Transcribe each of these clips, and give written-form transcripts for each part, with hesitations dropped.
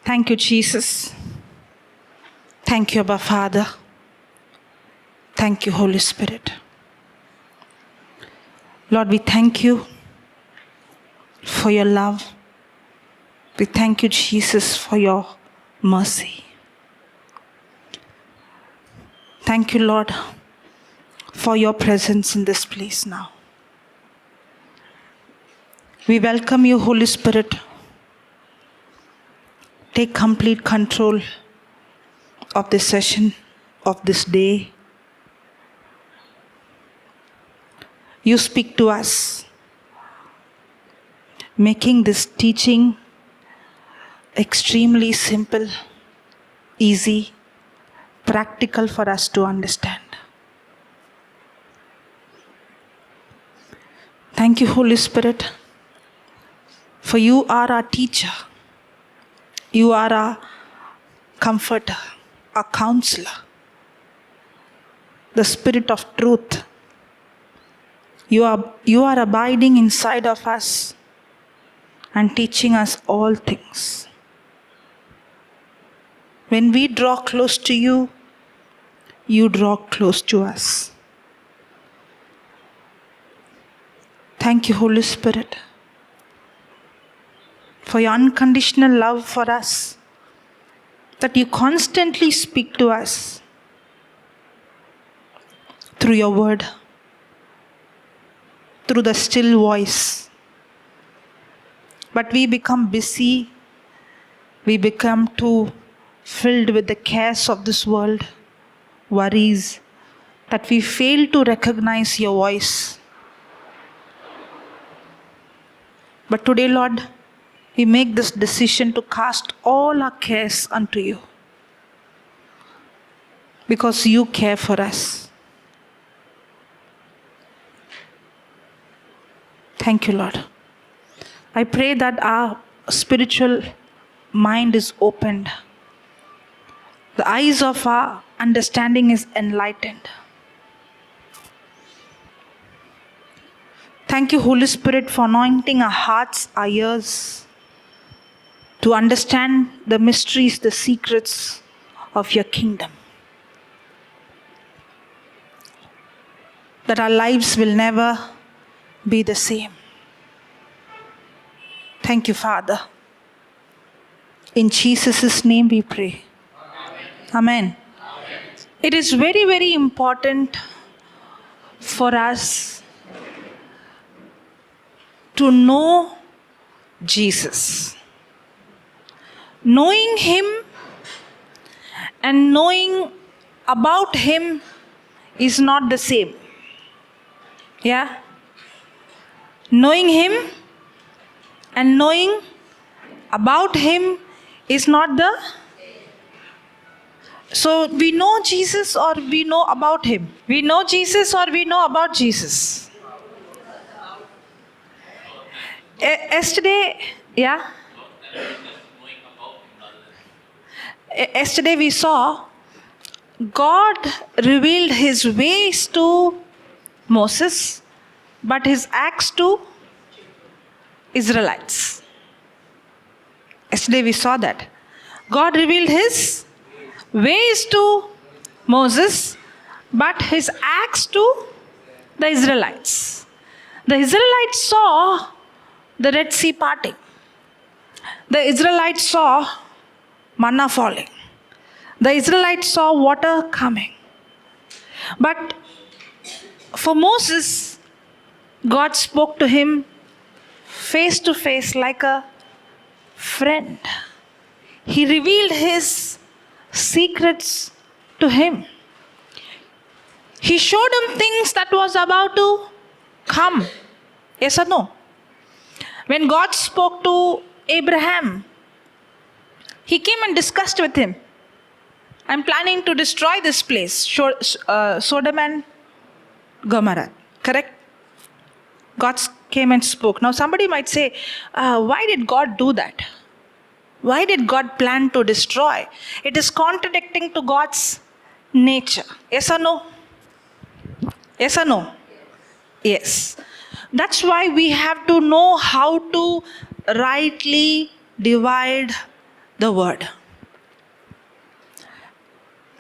Thank you, Jesus. Thank you, Abba Father. Thank you, Holy Spirit. Lord, we thank you for your love. We thank you, Jesus, for your mercy. Thank you, Lord, for your presence in this place now. We welcome you, Holy Spirit. Take complete control of this session, of this day. You speak to us, making this teaching extremely simple, easy, practical for us to understand. Thank you, Holy Spirit, for you are our teacher. You are our comforter, our counselor, the Spirit of truth. You are abiding inside of us and teaching us all things. When we draw close to you, you draw close to us. Thank you, Holy Spirit, for your unconditional love for us, that you constantly speak to us through your word, through the still voice. But we become busy, we become too filled with the cares of this world, worries, that we fail to recognize your voice. But today, Lord, we make this decision to cast all our cares unto you, because you care for us. Thank you, Lord. I pray that our spiritual mind is opened. The eyes of our understanding is enlightened. Thank you, Holy Spirit, for anointing our hearts, our ears, to understand the mysteries, the secrets of your kingdom. That our lives will never be the same. Thank you, Father. In Jesus' name we pray. Amen. It is very, very important for us to know Jesus. Knowing him and knowing about him is not the same. Yeah? Knowing him and knowing about him is not the... So we know Jesus or we know about him? We know Jesus or we know about Jesus? Yesterday, yeah? Yesterday we saw God revealed his ways to Moses, but his acts to Israelites. Yesterday we saw that. God revealed his ways to Moses, but his acts to the Israelites. The Israelites saw the Red Sea parting. The Israelites saw manna falling. The Israelites saw water coming. But for Moses, God spoke to him face to face like a friend. He revealed his secrets to him. He showed him things that was about to come. Yes or no? When God spoke to Abraham, he came and discussed with him. I'm planning to destroy this place, Sodom and Gomorrah. Correct? God came and spoke. Now somebody might say, why did God do that? Why did God plan to destroy? It is contradicting to God's nature. Yes or no? Yes or no? Yes. That's why we have to know how to rightly divide the word.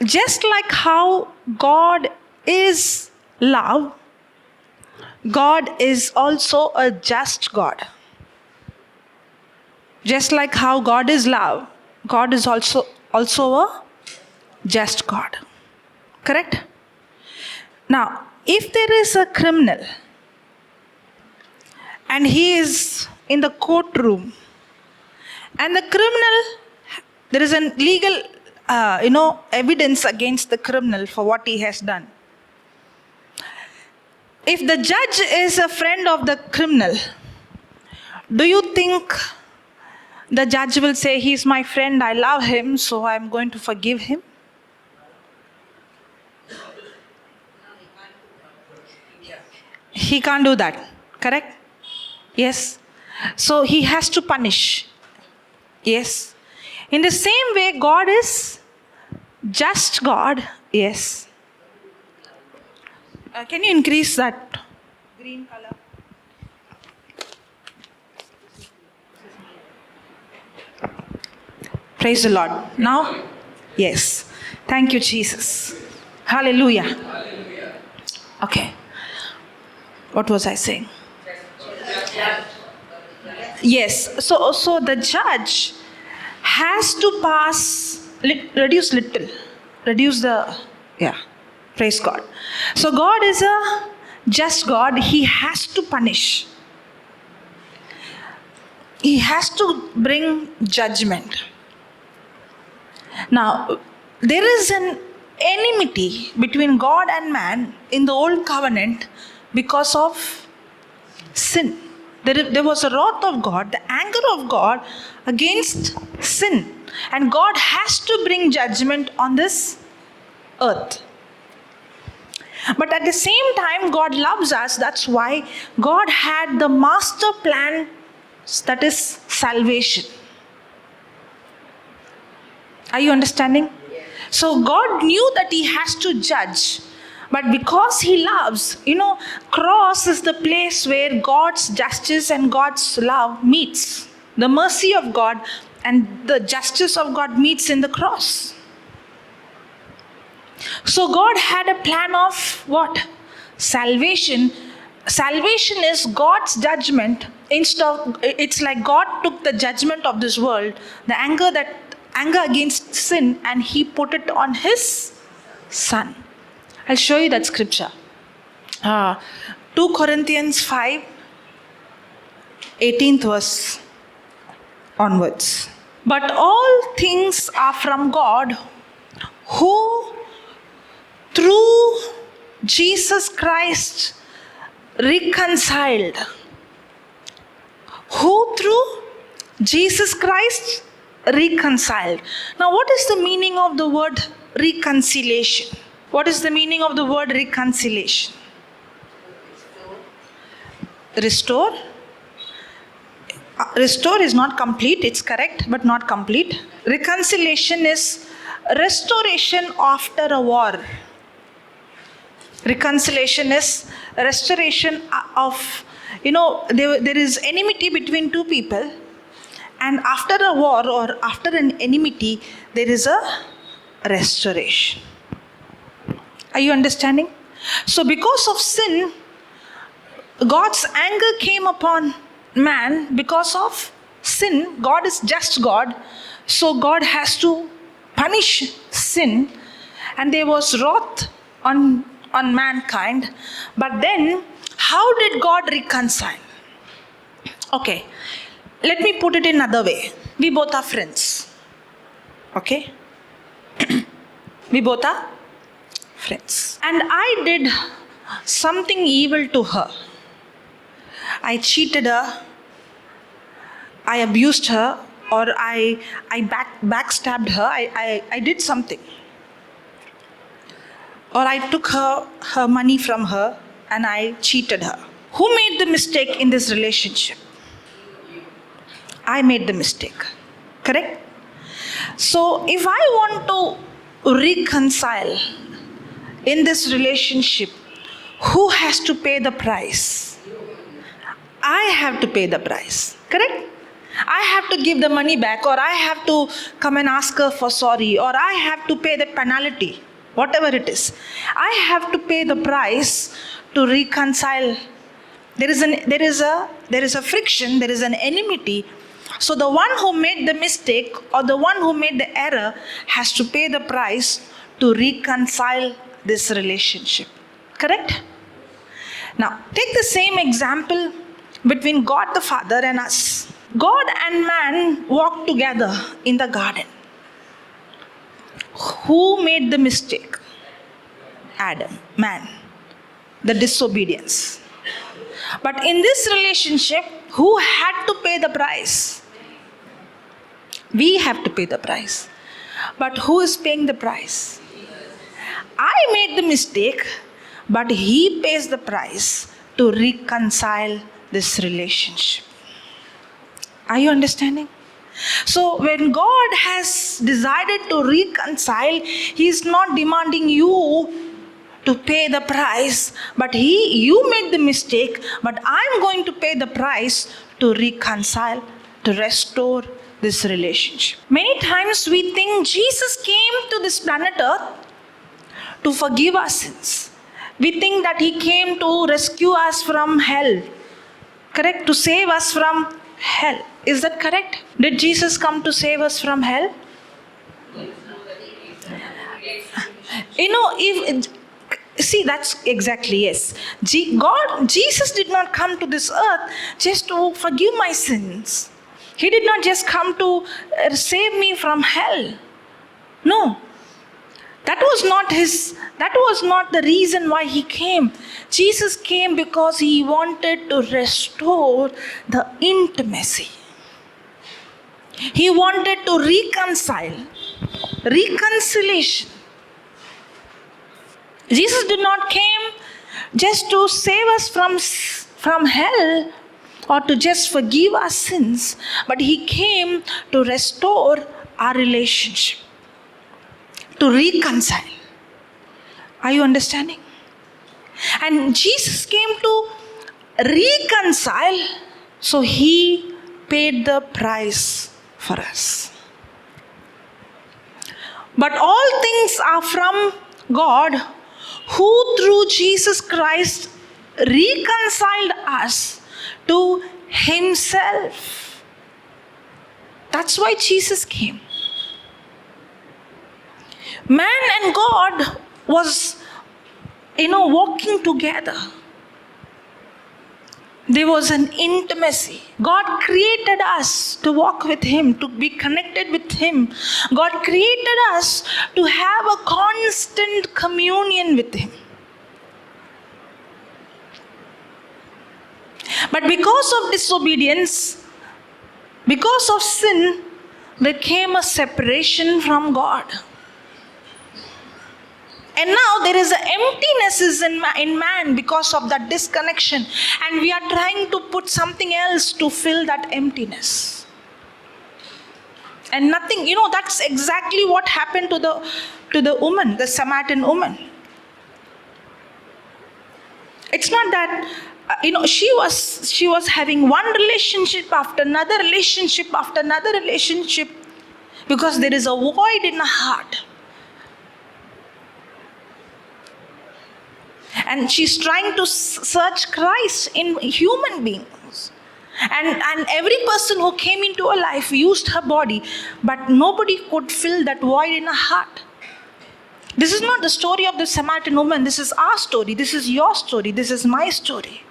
Just like how God is love, God is also a just God. Just like how God is love, God is also a just God. Correct? Now, if there is a criminal and he is in the courtroom, and the criminal, there is a legal evidence against the criminal for what he has done. If the judge is a friend of the criminal, do you think the judge will say, he's my friend, I love him, so I'm going to forgive him? He can't do that, correct? Yes. So he has to punish. Yes. In the same way, God is just God. Yes. Can you increase that green color? Praise the Lord. Now? Yes. Thank you, Jesus. Hallelujah. Okay. What was I saying? Yes. So the judge has to reduce praise God. So God is a just God. He has to punish. He has to bring judgment. Now, there is an enmity between God and man in the old covenant because of sin. There was a wrath of God, the anger of God against sin. And God has to bring judgment on this earth. But at the same time, God loves us. That's why God had the master plan, that is salvation. Are you understanding? So God knew that He has to judge. But because He loves, cross is the place where God's justice and God's love meets. The mercy of God and the justice of God meets in the cross. So God had a plan of what? Salvation. Salvation is God's judgment. It's like God took the judgment of this world, the anger against sin, and He put it on His Son. I'll show you that scripture. 2 Corinthians 5, 18th verse onwards. But all things are from God, who through Jesus Christ reconciled. Who through Jesus Christ reconciled. Now, what is the meaning of the word reconciliation? What is the meaning of the word reconciliation? Restore. Restore is not complete. It's correct, but not complete. Reconciliation is restoration after a war. Reconciliation is restoration of, there is enmity between two people, and after a war or after an enmity, there is a restoration. Are you understanding? So because of sin, God's anger came upon man because of sin. God is just God. So God has to punish sin. And there was wrath on mankind. But then, how did God reconcile? Okay. Let me put it in another way. We both are friends. Okay? We both are friends. And I did something evil to her. I cheated her. I abused her. Or I backstabbed her. I did something. Or I took her money from her and I cheated her. Who made the mistake in this relationship? I made the mistake. Correct? So if I want to reconcile in this relationship, who has to pay the price? I have to pay the price. Correct? I have to give the money back, or I have to come and ask her for sorry, or I have to pay the penalty, whatever it is. I have to pay the price to reconcile. There is a friction, there is an enmity. So the one who made the mistake or the one who made the error has to pay the price to reconcile this relationship. Correct? Now, take the same example between God the Father and us. God and man walked together in the garden. Who made the mistake? Adam, man. The disobedience. But in this relationship, who had to pay the price? We have to pay the price. But who is paying the price? I made the mistake, but he pays the price to reconcile this relationship. Are you understanding? So when God has decided to reconcile, he is not demanding you to pay the price, but you made the mistake, but I'm going to pay the price to reconcile, to restore this relationship. Many times we think Jesus came to this planet Earth to forgive our sins. We think that he came to rescue us from hell. Correct? To save us from hell. Is that correct? Did Jesus come to save us from hell? See, that's exactly, yes. Jesus did not come to this earth just to forgive my sins. He did not just come to save me from hell. No. That was not the reason why he came. Jesus came because he wanted to restore the intimacy. He wanted to reconcile. Reconciliation. Jesus did not came just to save us from hell or to just forgive our sins, but he came to restore our relationship, to reconcile. Are you understanding? And Jesus came to reconcile, so he paid the price for us. But all things are from God, who through Jesus Christ reconciled us to himself. That's why Jesus came. Man and God was, walking together. There was an intimacy. God created us to walk with him, to be connected with him. God created us to have a constant communion with him. But because of disobedience, because of sin, there came a separation from God. And now there is an emptiness in man because of that disconnection. And we are trying to put something else to fill that emptiness. And nothing, that's exactly what happened to the woman, the Samaritan woman. It's not that, she was having one relationship after another relationship after another relationship because there is a void in her heart. And she's trying to search Christ in human beings. And every person who came into her life used her body, but nobody could fill that void in her heart. This is not the story of the Samaritan woman. This is our story. This is your story. This is my story.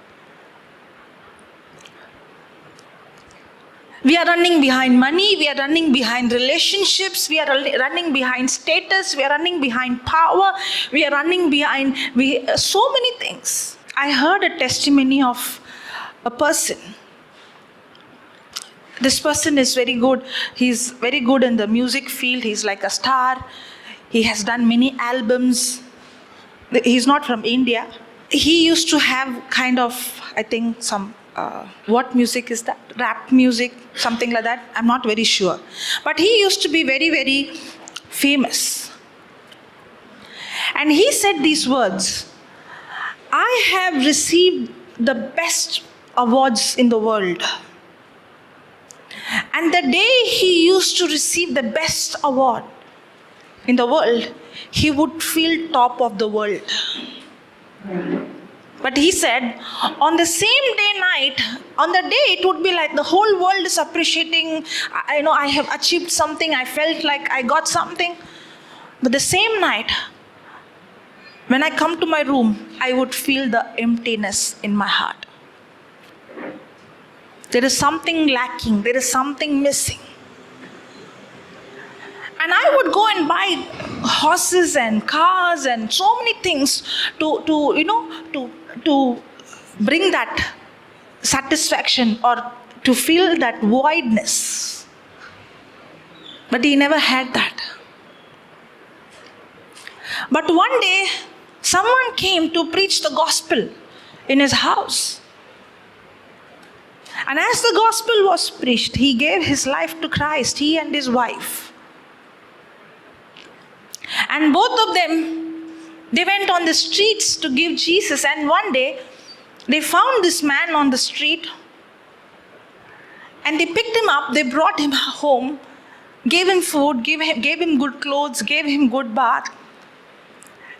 We are running behind money. We are running behind relationships. We are running behind status. We are running behind power. We are running behind so many things. I heard a testimony of a person. This person is very good. He's very good in the music field. He's like a star. He has done many albums. He's not from India. He used to have kind of, I think, some what music is that? Rap music, something like that. I'm not very sure. But he used to be very, very famous. And he said these words, I have received the best awards in the world. And the day he used to receive the best award in the world, he would feel top of the world. But he said, on the same day night, on the day it would be like the whole world is appreciating, I have achieved something, I felt like I got something. But the same night, when I come to my room, I would feel the emptiness in my heart. There is something lacking, there is something missing. And I would go and buy horses and cars and so many things to bring that satisfaction or to fill that voidness. But he never had that. But one day, someone came to preach the gospel in his house. And as the gospel was preached, he gave his life to Christ, he and his wife. And both of them, they went on the streets to give Jesus. And one day, they found this man on the street. And they picked him up, they brought him home, gave him food, gave him good clothes, gave him good bath.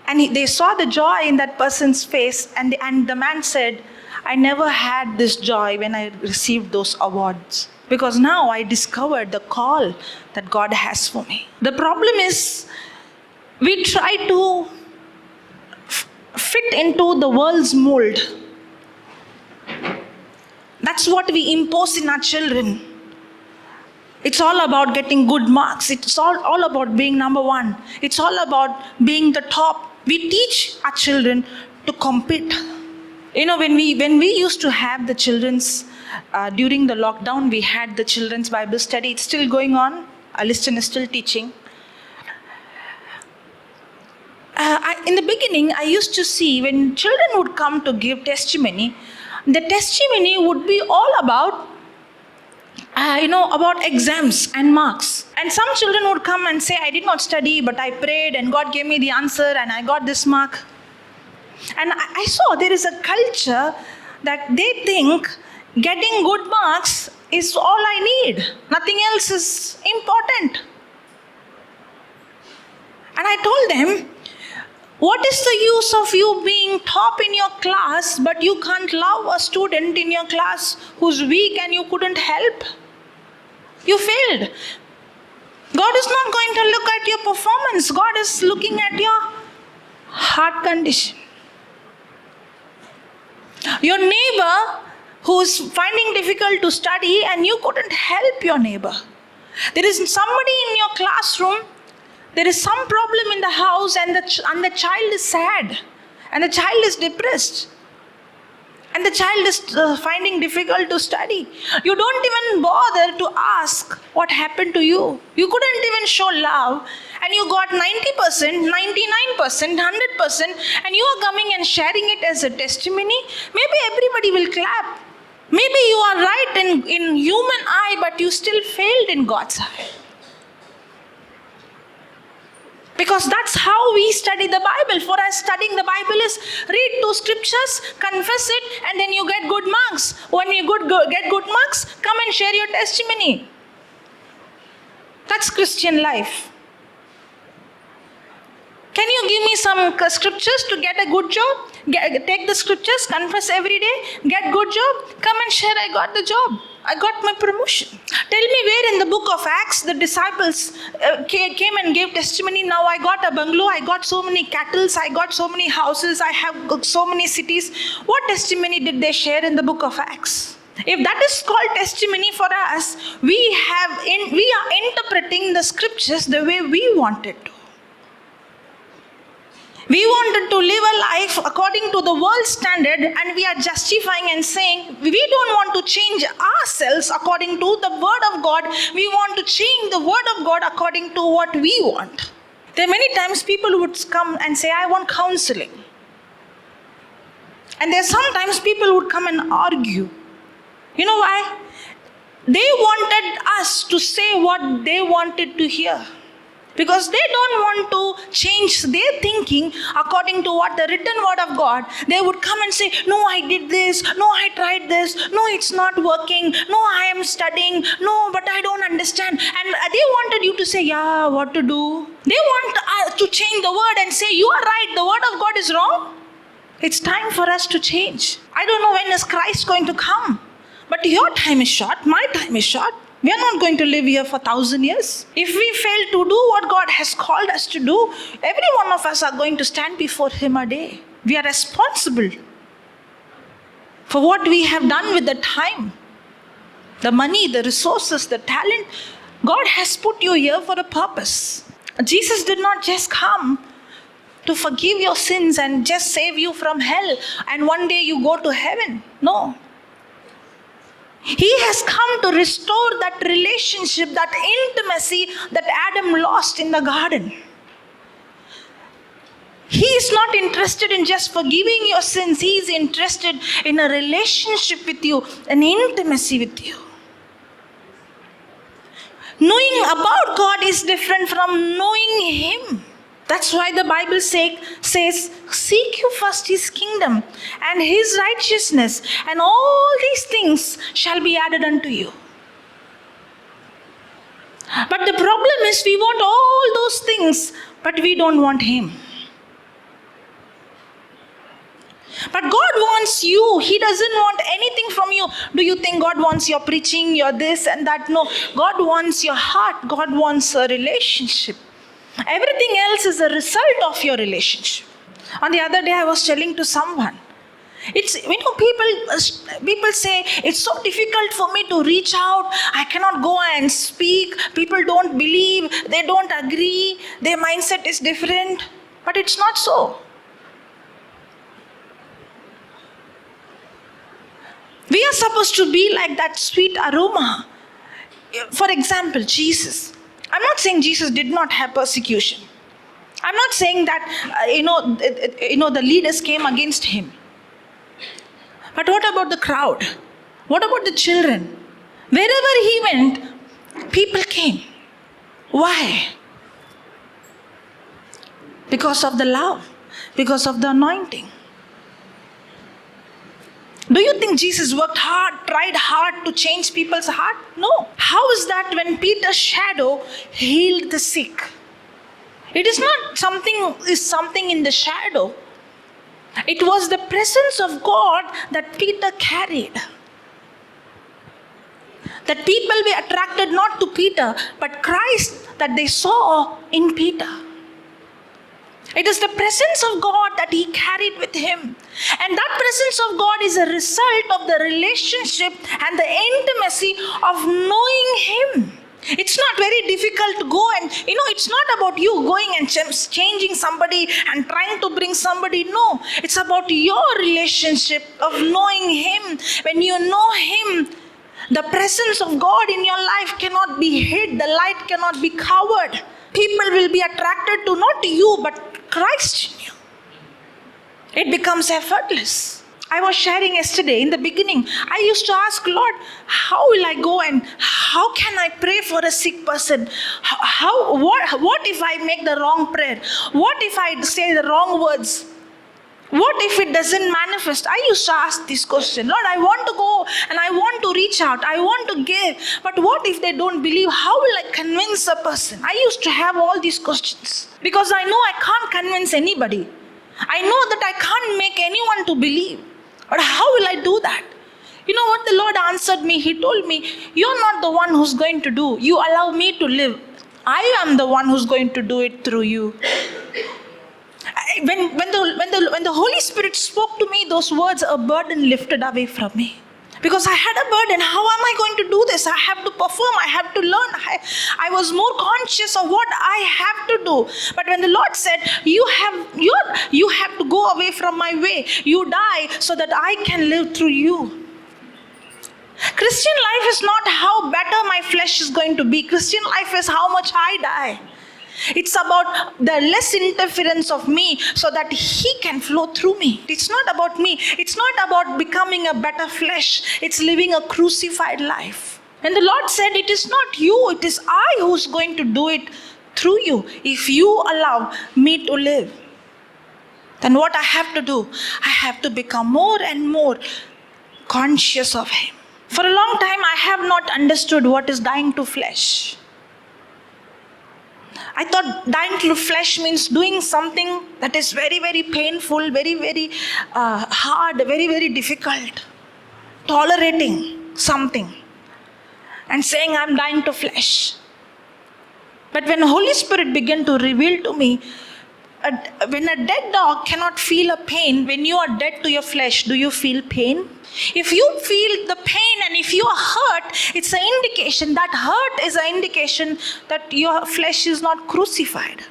And they saw the joy in that person's face. And the man said, I never had this joy when I received those awards. Because now I discovered the call that God has for me. The problem is, we try to fit into the world's mold. That's what we impose in our children. It's all about getting good marks. It's all about being number one. It's all about being the top. We teach our children to compete. When we used to have the children's, during the lockdown, we had the children's Bible study. It's still going on. Aliston is still teaching. In the beginning, I used to see when children would come to give testimony, the testimony would be all about, about exams and marks. And some children would come and say, I did not study, but I prayed and God gave me the answer and I got this mark. And I saw there is a culture that they think getting good marks is all I need. Nothing else is important. And I told them, what is the use of you being top in your class, but you can't love a student in your class who's weak and you couldn't help? You failed. God is not going to look at your performance. God is looking at your heart condition. Your neighbor who's finding difficult to study and you couldn't help your neighbor. There is somebody in your classroom, there is some problem in the house and the child is sad and the child is depressed and the child is finding difficult to study. You don't even bother to ask what happened to you. You couldn't even show love and you got 90%, 99%, 100% and you are coming and sharing it as a testimony. Maybe everybody will clap. Maybe you are right in human eye, but you still failed in God's eye. Because that's how we study the Bible. For us, studying the Bible is read 2 scriptures, confess it, and then you get good marks. When you get good marks, come and share your testimony. That's Christian life. Can you give me some scriptures to get a good job? Take the scriptures, confess every day, get good job, come and share, I got the job. I got my promotion. Tell me where in the book of Acts the disciples came and gave testimony. Now I got a bungalow, I got so many cattle, I got so many houses, I have so many cities. What testimony did they share in the book of Acts? If that is called testimony for us, we are interpreting the scriptures the way we want it to. We wanted to live a life according to the world's standard and we are justifying and saying, we don't want to change ourselves according to the word of God. We want to change the word of God according to what we want. There are many times people would come and say, I want counseling. And there are sometimes people would come and argue. You know why? They wanted us to say what they wanted to hear. Because they don't want to change their thinking according to what the written word of God. They would come and say, no, I did this. No, I tried this. No, it's not working. No, I am studying. No, but I don't understand. And they wanted you to say, yeah, what to do? They want to change the word and say, you are right. The word of God is wrong. It's time for us to change. I don't know when is Christ going to come. But your time is short. My time is short. We are not going to live here for 1,000 years. If we fail to do what God has called us to do, every one of us are going to stand before Him a day. We are responsible for what we have done with the time, the money, the resources, the talent. God has put you here for a purpose. Jesus did not just come to forgive your sins and just save you from hell and one day you go to heaven. No. He has come to restore that relationship, that intimacy that Adam lost in the garden. He is not interested in just forgiving your sins. He is interested in a relationship with you, an intimacy with you. Knowing about God is different from knowing Him. That's why the Bible says, seek you first His kingdom and His righteousness, and all these things shall be added unto you. But the problem is we want all those things, but we don't want Him. But God wants you. He doesn't want anything from you. Do you think God wants your preaching, your this and that? No. God wants your heart. God wants a relationship. Everything else is a result of your relationship. On the other day, I was telling to someone, people say, it's so difficult for me to reach out. I cannot go and speak. People don't believe. They don't agree. Their mindset is different. But it's not so. We are supposed to be like that sweet aroma. For example, Jesus. I'm not saying Jesus did not have persecution. I'm not saying that, the leaders came against Him. But what about the crowd? What about the children? Wherever He went, people came. Why? Because of the love. Because of the anointing. Do you think Jesus worked hard, tried hard to change people's heart? No. How is that when Peter's shadow healed the sick? It is not something in the shadow. It was the presence of God that Peter carried. That people were attracted not to Peter, but Christ that they saw in Peter. It is the presence of God that he carried with him. And that presence of God is a result of the relationship and the intimacy of knowing Him. It's not very difficult to go and, it's not about you going and changing somebody and trying to bring somebody. No, it's about your relationship of knowing Him. When you know Him, the presence of God in your life cannot be hid. The light cannot be covered. People will be attracted to not you, but Christ in you. It becomes effortless. I was sharing yesterday, in the beginning, I used to ask, Lord, how will I go and how can I pray for a sick person? What if I make the wrong prayer? What if I say the wrong words? What if it doesn't manifest? I used to ask this question. Lord, I want to go and I want to reach out. I want to give. But what if they don't believe? How will I convince a person? I used to have all these questions. Because I know I can't convince anybody. I know that I can't make anyone to believe. But how will I do that? You know what the Lord answered me? He told me, you're not the one who's going to do. You allow me to live. I am the one who's going to do it through you. When the Holy Spirit spoke to me those words, a burden lifted away from me. Because I had a burden. How am I going to do this? I have to perform. I have to learn. I was more conscious of what I have to do. But when the Lord said, you have to go away from my way. You die so that I can live through you. Christian life is not how better my flesh is going to be. Christian life is how much I die. It's about the less interference of me so that He can flow through me. It's not about me. It's not about becoming a better flesh. It's living a crucified life. And the Lord said, it is not you, it is I who's going to do it through you, if you allow me to live, then what I have to do? I have to become more and more conscious of Him. For a long time, I have not understood what is dying to flesh. I thought dying to flesh means doing something that is very, very painful, very, very hard, very, very difficult. Tolerating something and saying I'm dying to flesh. But when Holy Spirit began to reveal to me, when a dead dog cannot feel a pain, when you are dead to your flesh, do you feel pain? If you feel the pain and if you are hurt, it's an indication, that hurt is an indication that your flesh is not crucified.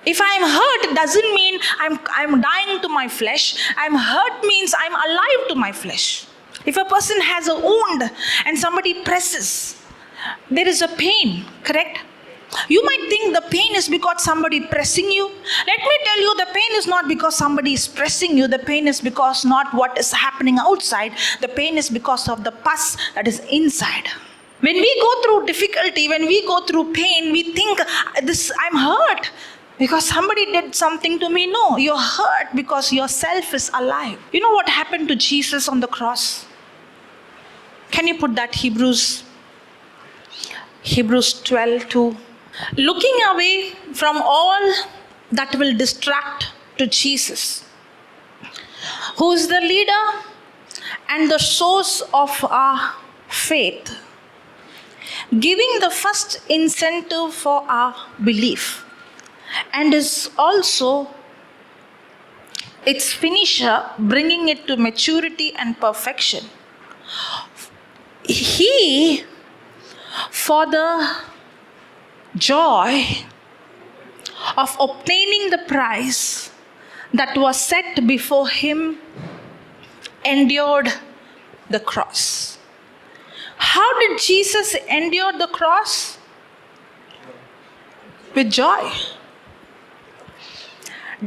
If I'm hurt, it doesn't mean I'm dying to my flesh. I'm hurt means I'm alive to my flesh. If a person has a wound and somebody presses, there is a pain, correct? You might think the pain is because somebody pressing you. Let me tell you, the pain is not because somebody is pressing you. The pain is because not what is happening outside. The pain is because of the pus that is inside. When we go through difficulty, when we go through pain, we think, I'm hurt because somebody did something to me. No, you're hurt because yourself is alive. You know what happened to Jesus on the cross? Can you put that Hebrews 12:2? Looking away from all that will distract to Jesus, who is the leader and the source of our faith, giving the first incentive for our belief, and is also its finisher, bringing it to maturity and perfection. He, for the joy of obtaining the prize that was set before him, endured the cross. How did Jesus endure the cross? With joy.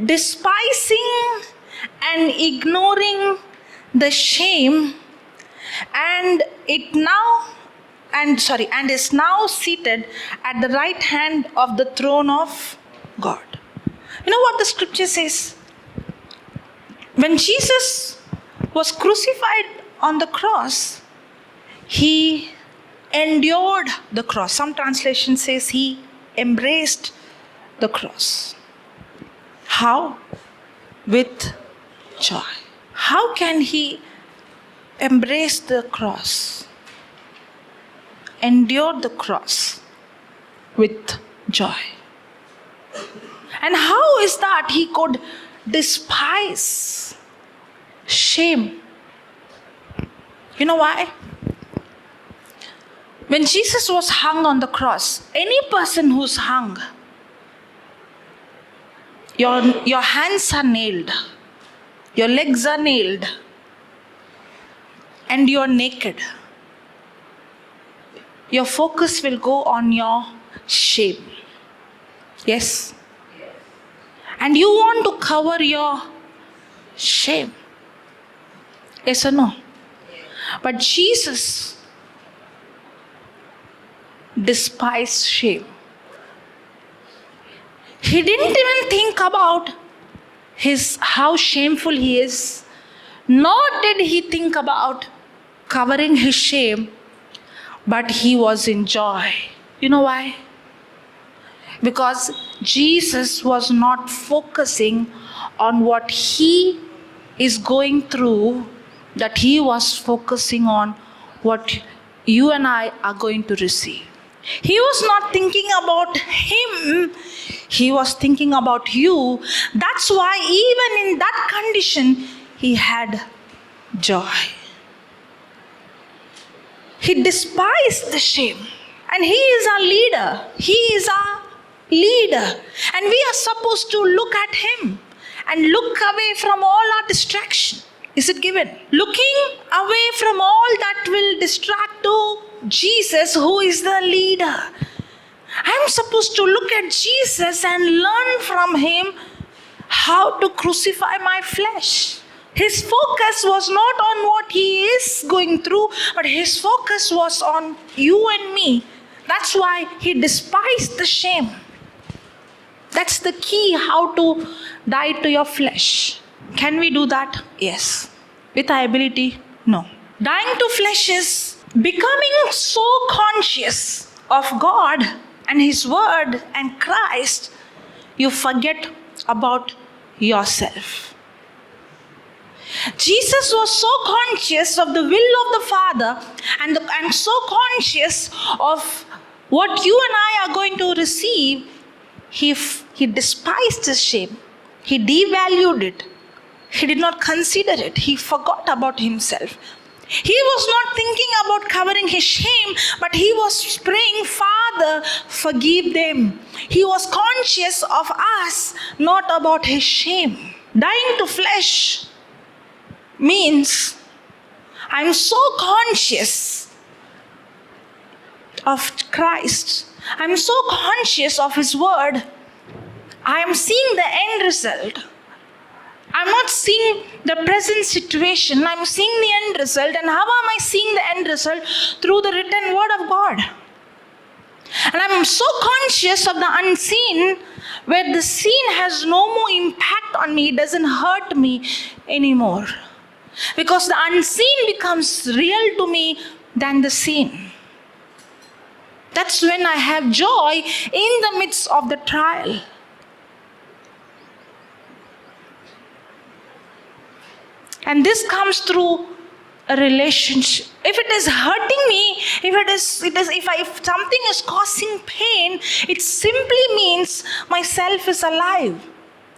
Despising and ignoring the shame, and is now seated at the right hand of the throne of God. You know what the scripture says? When Jesus was crucified on the cross, he endured the cross. Some translation says he embraced the cross. How? With joy. How can he embrace the cross? Endure the cross with joy. And how is that he could despise shame? You know why? When Jesus was hung on the cross, any person who's hung, your hands are nailed, your legs are nailed, and you're naked. Your focus will go on your shame. Yes? And you want to cover your shame. Yes or no? But Jesus despised shame. He didn't even think about how shameful he is, nor did he think about covering his shame, but he was in joy. You know why? Because Jesus was not focusing on what he is going through, that he was focusing on what you and I are going to receive. He was not thinking about him, he was thinking about you. That's why even in that condition, he had joy. He despised the shame. And he is our leader. He is our leader. And we are supposed to look at him and look away from all our distraction. Is it given? Looking away from all that will distract to Jesus, who is the leader. I'm supposed to look at Jesus and learn from him how to crucify my flesh. His focus was not on what he is going through, but his focus was on you and me, That's why he despised the shame. That's the key how to die to your flesh. Can we do that? Yes. With our ability? No. Dying to flesh is becoming so conscious of God and His Word and Christ, you forget about yourself. Jesus was so conscious of the will of the Father and so conscious of what you and I are going to receive, he despised his shame. He devalued it. He did not consider it. He forgot about himself. He was not thinking about covering his shame, but he was praying, Father, forgive them. He was conscious of us, not about his shame. Dying to flesh means I'm so conscious of Christ. I'm so conscious of His Word. I am seeing the end result. I'm not seeing the present situation. I'm seeing the end result. And how am I seeing the end result? Through the written Word of God. And I'm so conscious of the unseen, where the seen has no more impact on me. It doesn't hurt me anymore. Because the unseen becomes real to me than the seen. That's when I have joy in the midst of the trial. And this comes through a relationship. If it is hurting me, if something is causing pain, it simply means my self is alive.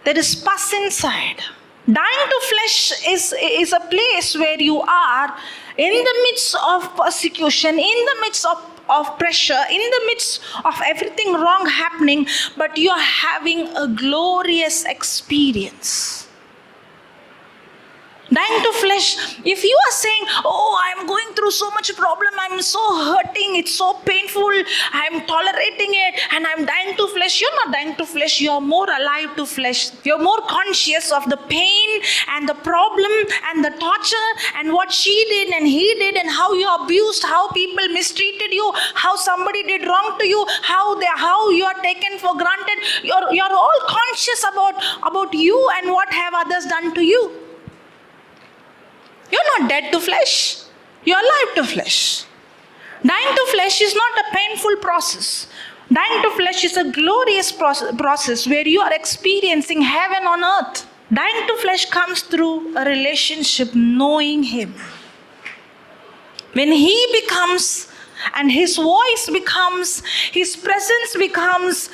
There is pus inside. Dying to flesh is a place where you are in the midst of persecution, in the midst of pressure, in the midst of everything wrong happening, but you are having a glorious experience. Dying to flesh, if you are saying, oh, I'm going through so much problem, I'm so hurting, it's so painful, I'm tolerating it, and I'm dying to flesh, you're not dying to flesh, you're more alive to flesh. You're more conscious of the pain and the problem and the torture and what she did and he did and how you abused, how people mistreated you, how somebody did wrong to you, how you are taken for granted. You're all conscious about you and what have others done to you. You're not dead to flesh. You're alive to flesh. Dying to flesh is not a painful process. Dying to flesh is a glorious process where you are experiencing heaven on earth. Dying to flesh comes through a relationship, knowing Him. When He becomes, and His voice becomes, His presence becomes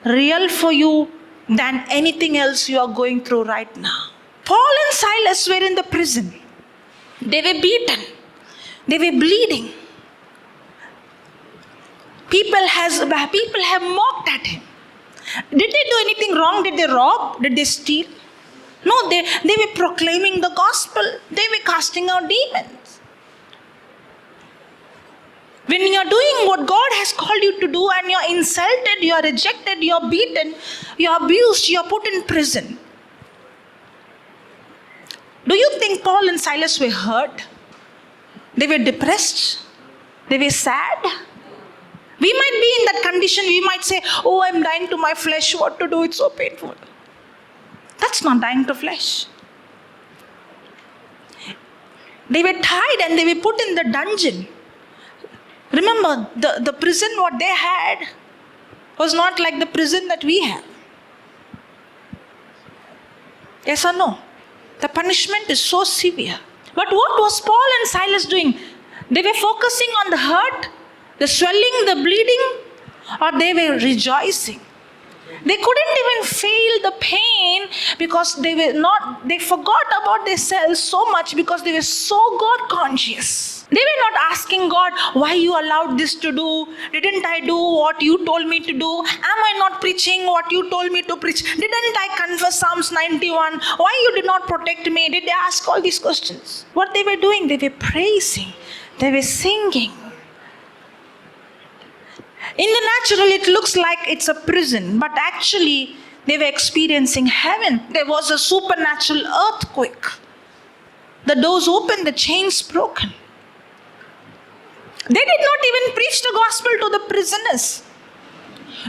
real for you than anything else you are going through right now. Paul and Silas were in the prison. They were beaten. They were bleeding. People have mocked at him. Did they do anything wrong? Did they rob? Did they steal? No, they were proclaiming the gospel. They were casting out demons. When you are doing what God has called you to do and you are insulted, you are rejected, you are beaten, you are abused, you are put in prison. Do you think Paul and Silas were hurt? They were depressed? They were sad? We might be in that condition. We might say, oh, I'm dying to my flesh. What to do? It's so painful. That's not dying to flesh. They were tied and they were put in the dungeon. Remember, the prison what they had was not like the prison that we have. Yes or no? The punishment is so severe. But what was Paul and Silas doing? They were focusing on the hurt, the swelling, the bleeding, or they were rejoicing. They couldn't even feel the pain because they forgot about themselves so much because they were so God conscious. They were not asking God, why you allowed this to do? Didn't I do what you told me to do? Am I not preaching what you told me to preach? Didn't I confess Psalms 91? Why you did not protect me? Did they ask all these questions? What they were doing, they were praising. They were singing. In the natural, it looks like it's a prison, but actually, they were experiencing heaven. There was a supernatural earthquake. The doors opened, the chains broken. They did not even preach the gospel to the prisoners.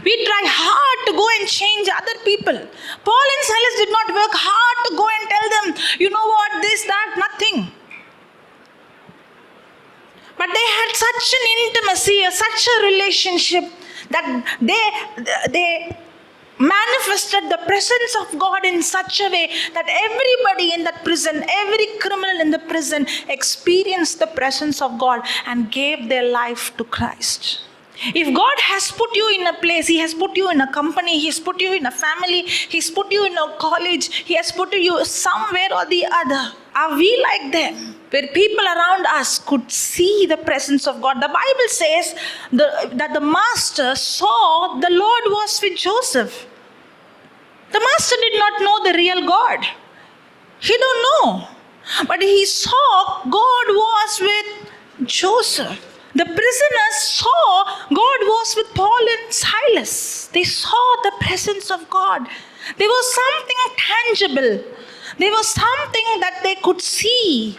We try hard to go and change other people. Paul and Silas did not work hard to go and tell them, you know what, this, that, nothing. But they had such an intimacy, such a relationship that they manifested the presence of God in such a way that everybody in that prison, every criminal in the prison experienced the presence of God and gave their life to Christ. If God has put you in a place, He has put you in a company, He has put you in a family, He's put you in a college, He has put you somewhere or the other, are we like them? Where people around us could see the presence of God. The Bible says that the master saw the Lord was with Joseph. The master did not know the real God. He don't know. But he saw God was with Joseph. The prisoners saw God was with Paul and Silas. They saw the presence of God. There was something tangible. There was something that they could see.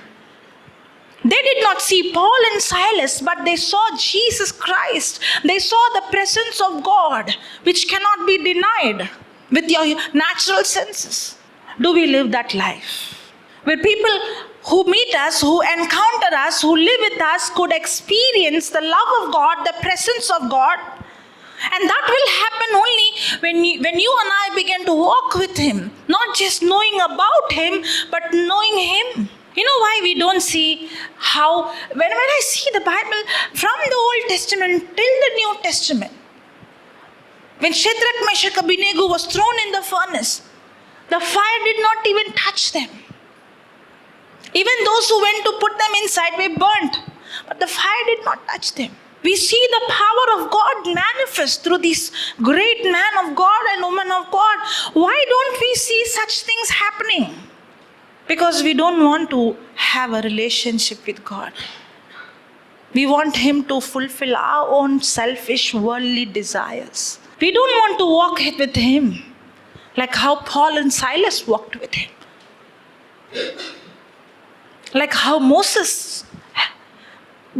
They did not see Paul and Silas, but they saw Jesus Christ. They saw the presence of God, which cannot be denied with your natural senses. Do we live that life? Where people who meet us, who encounter us, who live with us could experience the love of God, the presence of God. And that will happen only when you and I begin to walk with Him. Not just knowing about Him, but knowing Him. You know why we don't see how, when I see the Bible from the Old Testament till the New Testament, when Shadrach, Meshach, Abednego was thrown in the furnace, the fire did not even touch them. Even those who went to put them inside were burnt, but the fire did not touch them. We see the power of God manifest through this great man of God and woman of God. Why don't we see such things happening? Because we don't want to have a relationship with God. We want Him to fulfill our own selfish worldly desires. We don't want to walk with Him like how Paul and Silas walked with Him. Like how Moses.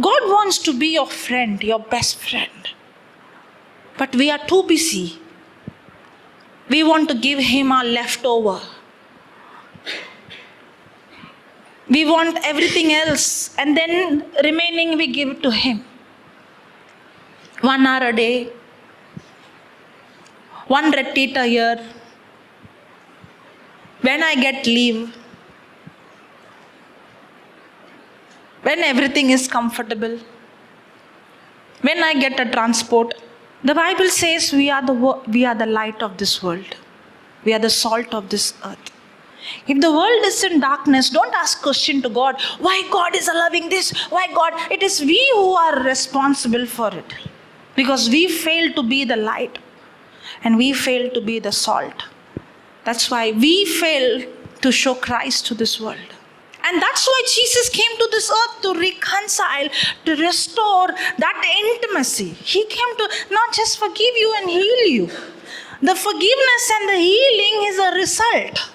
God wants to be your friend, your best friend. But we are too busy. We want to give Him our leftover. We want everything else, and then remaining we give it to Him. 1 hour a day, one retreat a year. When I get leave, when everything is comfortable, when I get a transport. The Bible says we are the light of this world. We are the salt of this earth. If the world is in darkness, don't ask question to God, why God is allowing this? Why God? It is we who are responsible for it. Because we fail to be the light. And we fail to be the salt. That's why we fail to show Christ to this world. And that's why Jesus came to this earth to reconcile, to restore that intimacy. He came to not just forgive you and heal you. The forgiveness and the healing is a result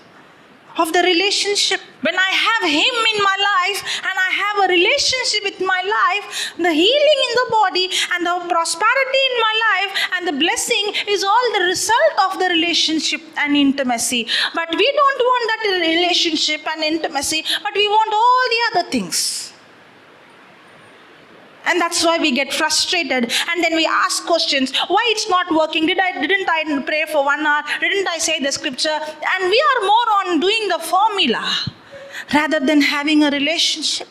of the relationship. When I have Him in my life and I have a relationship with my life, the healing in the body and the prosperity in my life and the blessing is all the result of the relationship and intimacy. But we don't want that relationship and intimacy, but we want all the other things. And that's why we get frustrated, and then we ask questions. Why it's not working? Didn't I pray for 1 hour? Didn't I say the scripture? And we are more on doing the formula rather than having a relationship.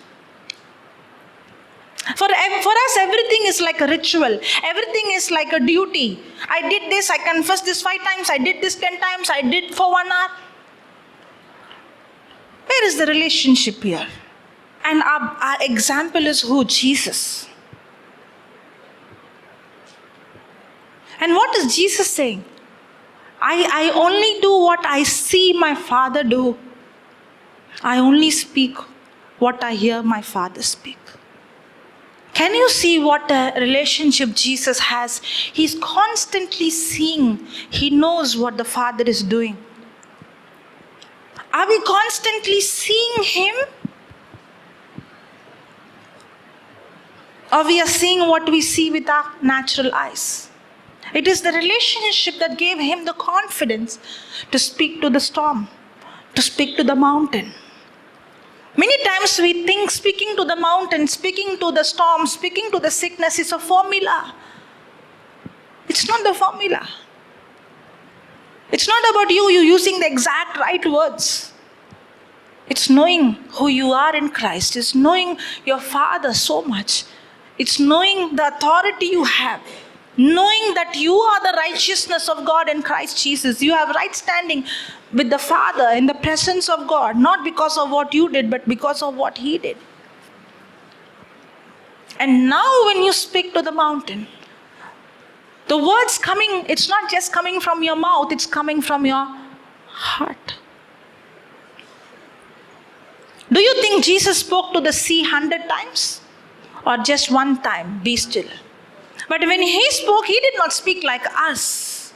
For us, everything is like a ritual. Everything is like a duty. I did this, I confessed this 5 times, I did this 10 times, I did for 1 hour. Where is the relationship here? And our example is who? Jesus. And what is Jesus saying? I only do what I see my Father do. I only speak what I hear my Father speak. Can you see what a relationship Jesus has? He's constantly seeing. He knows what the Father is doing. Are we constantly seeing Him? or we are seeing what we see with our natural eyes. It is the relationship that gave him the confidence to speak to the storm, to speak to the mountain. Many times we think speaking to the mountain, speaking to the storm, speaking to the sickness is a formula. It's not the formula. It's not about you using the exact right words. It's knowing who you are in Christ. It's knowing your Father so much. It's knowing the authority you have. Knowing that you are the righteousness of God in Christ Jesus. You have right standing with the Father in the presence of God. Not because of what you did, but because of what He did. And now when you speak to the mountain, the words coming, it's not just coming from your mouth, it's coming from your heart. Do you think Jesus spoke to the sea 100 times? Or just one time, be still? But when He spoke, He did not speak like us.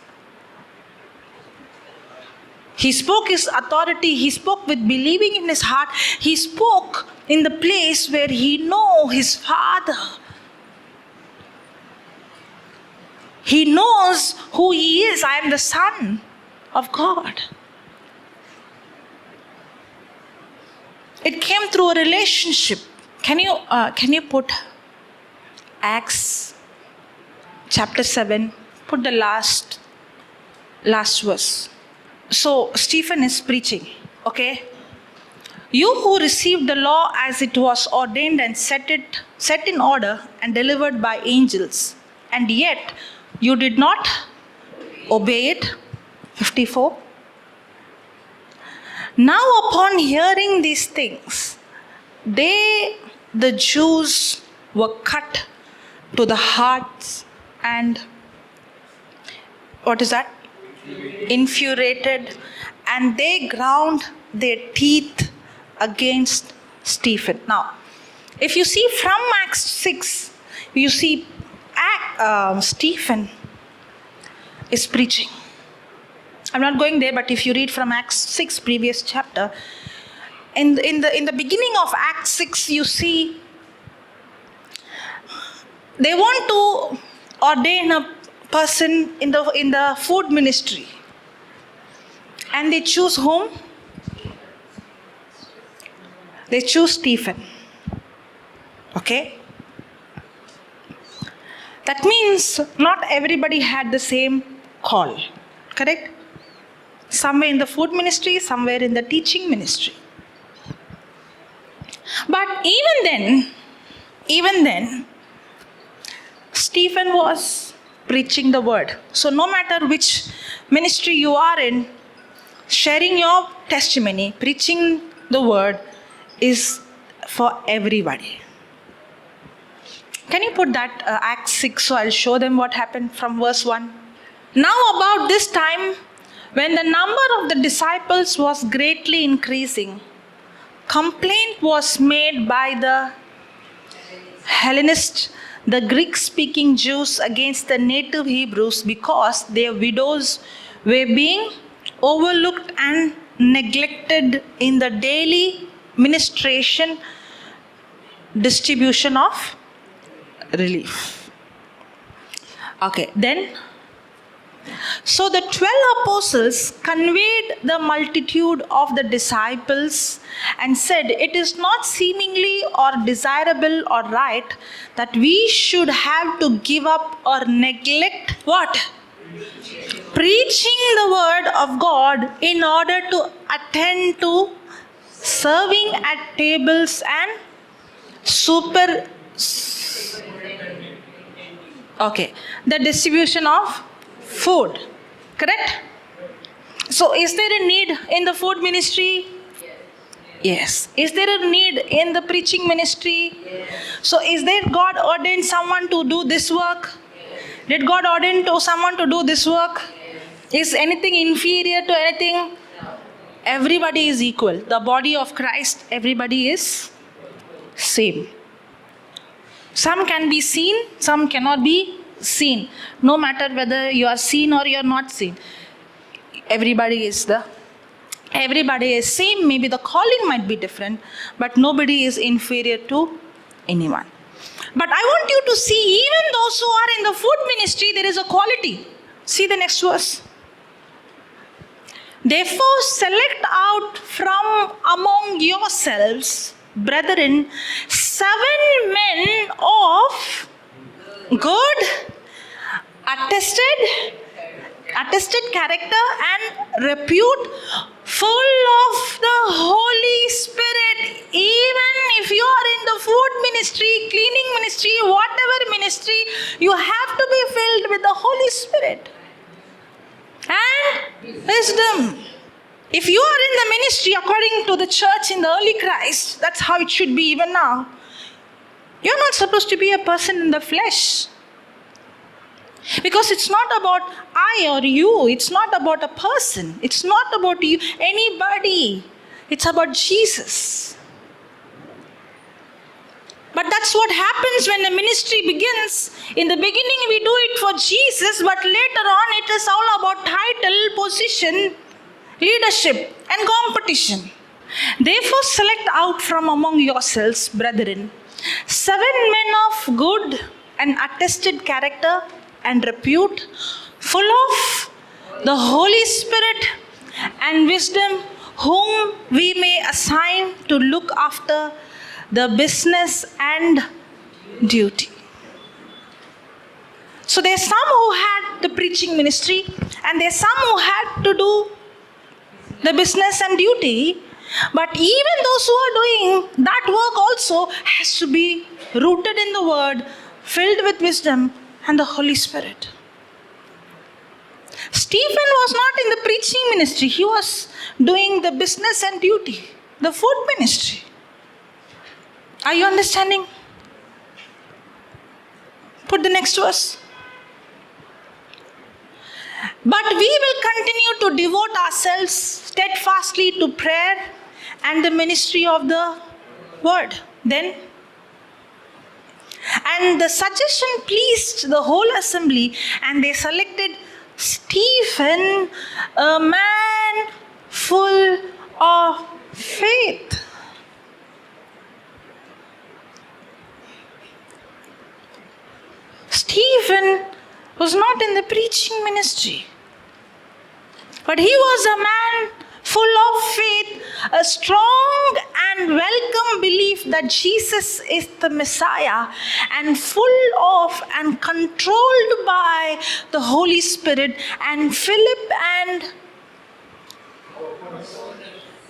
He spoke His authority. He spoke with believing in His heart. He spoke in the place where He knows His Father. He knows who He is. I am the Son of God. It came through a relationship. Can you put Acts chapter 7? Put the last verse. So Stephen is preaching, okay? You who received the law as it was ordained and set in order and delivered by angels, and yet you did not obey it. 54. Now upon hearing these things, the Jews were cut to the hearts and infuriated, and they ground their teeth against Stephen. Now, if you see from Acts 6, you see Stephen is preaching. I'm not going there, but if you read from Acts 6, previous chapter, in the beginning of Acts 6, you see they want to ordain a person in the food ministry, and they choose whom? They choose Stephen. Okay? That means not everybody had the same call. Correct? Somewhere in the food ministry, somewhere in the teaching ministry. But even then, Stephen was preaching the word. So no matter which ministry you are in, sharing your testimony, preaching the word is for everybody. Can you put that Acts 6 so I'll show them what happened from verse 1? Now about this time, when the number of the disciples was greatly increasing, complaint was made by the Hellenists, the Greek-speaking Jews, against the native Hebrews, because their widows were being overlooked and neglected in the daily ministration, distribution of relief. Okay, then, so the 12 apostles conveyed the multitude of the disciples and said, it is not seemingly or desirable or right that we should have to give up or neglect what? Preaching the word of God in order to attend to serving at tables and the distribution of food. Correct? So is there a need in the food ministry? Yes. Is there a need in the preaching ministry? So is there God ordained someone to do this work? Did God ordain someone to do this work? Is anything inferior to anything? Everybody is equal. The body of Christ, everybody is same. Some can be seen, some cannot be seen. No matter whether you are seen or you are not seen. Everybody is same. Maybe the calling might be different, but nobody is inferior to anyone. But I want you to see, even those who are in the food ministry, there is a quality. See the next verse. Therefore, select out from among yourselves, brethren, 7 men of good, attested character and repute, full of the Holy Spirit. Even if you are in the food ministry, cleaning ministry, whatever ministry, you have to be filled with the Holy Spirit and wisdom. If you are in the ministry according to the church in the early Christ, that's how it should be even now. You're not supposed to be a person in the flesh. Because it's not about I or you. It's not about a person. It's not about you, anybody. It's about Jesus. But that's what happens when the ministry begins. In the beginning we do it for Jesus, but later on it is all about title, position, leadership and competition. Therefore select out from among yourselves, brethren, 7 men of good and attested character and repute, full of the Holy Spirit and wisdom, whom we may assign to look after the business and duty. So there's some who had the preaching ministry, and there's some who had to do the business and duty. But even those who are doing that work also has to be rooted in the word, filled with wisdom and the Holy Spirit. Stephen was not in the preaching ministry. He was doing the business and duty, the food ministry. Are you understanding? Put the next verse. But we will continue to devote ourselves steadfastly to prayer and the ministry of the word. Then, and the suggestion pleased the whole assembly, and they selected Stephen, a man full of faith. Stephen was not in the preaching ministry, but he was a man full of faith, a strong and welcome belief that Jesus is the Messiah, and full of and controlled by the Holy Spirit. And Philip and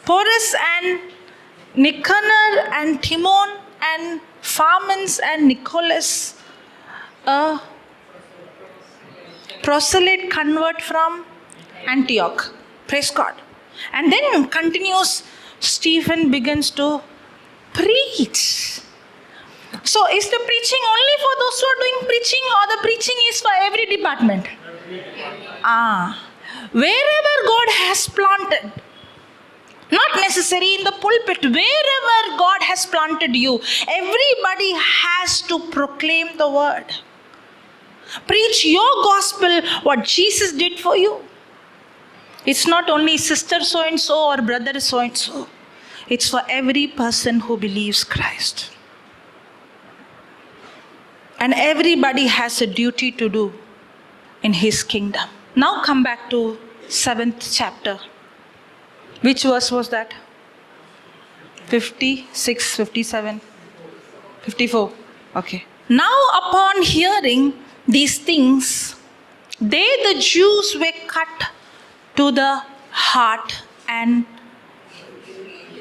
Porus and Nicanor and Timon and Pharmens and Nicholas, a proselyte convert from Antioch. Praise God. And then continues, Stephen begins to preach. So is the preaching only for those who are doing preaching, or the preaching is for every department? Wherever God has planted, not necessarily in the pulpit, wherever God has planted you, everybody has to proclaim the word. Preach your gospel, what Jesus did for you. It's not only sister so-and-so or brother so-and-so. It's for every person who believes Christ. And everybody has a duty to do in his kingdom. Now come back to 7th chapter. Which verse was that? 56, 57, 54. Okay. Now upon hearing these things, they, the Jews, were cut to the heart and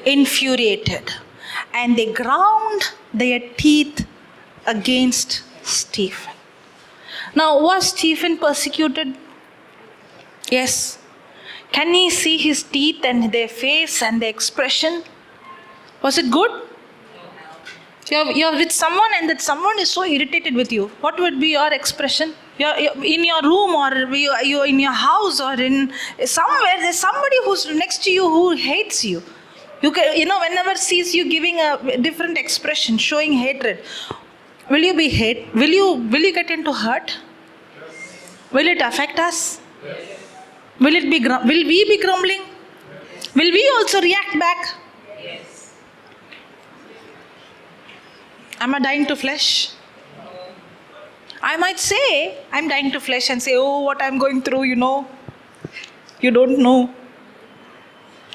infuriated, and they ground their teeth against Stephen. Now, was Stephen persecuted? Yes. Can you see his teeth and their face and their expression? Was it good? You're with someone and that someone is so irritated with you. What would be your expression? You're in your room, or you're in your house, or in somewhere, there's somebody who's next to you who hates you. Whenever sees you giving a different expression, showing hatred, will you be hate? Will you get into hurt? Will it affect us? Will we be grumbling? Will we also react back? Am I dying to flesh? I might say, I'm dying to flesh and say, oh, what I'm going through, you know. You don't know.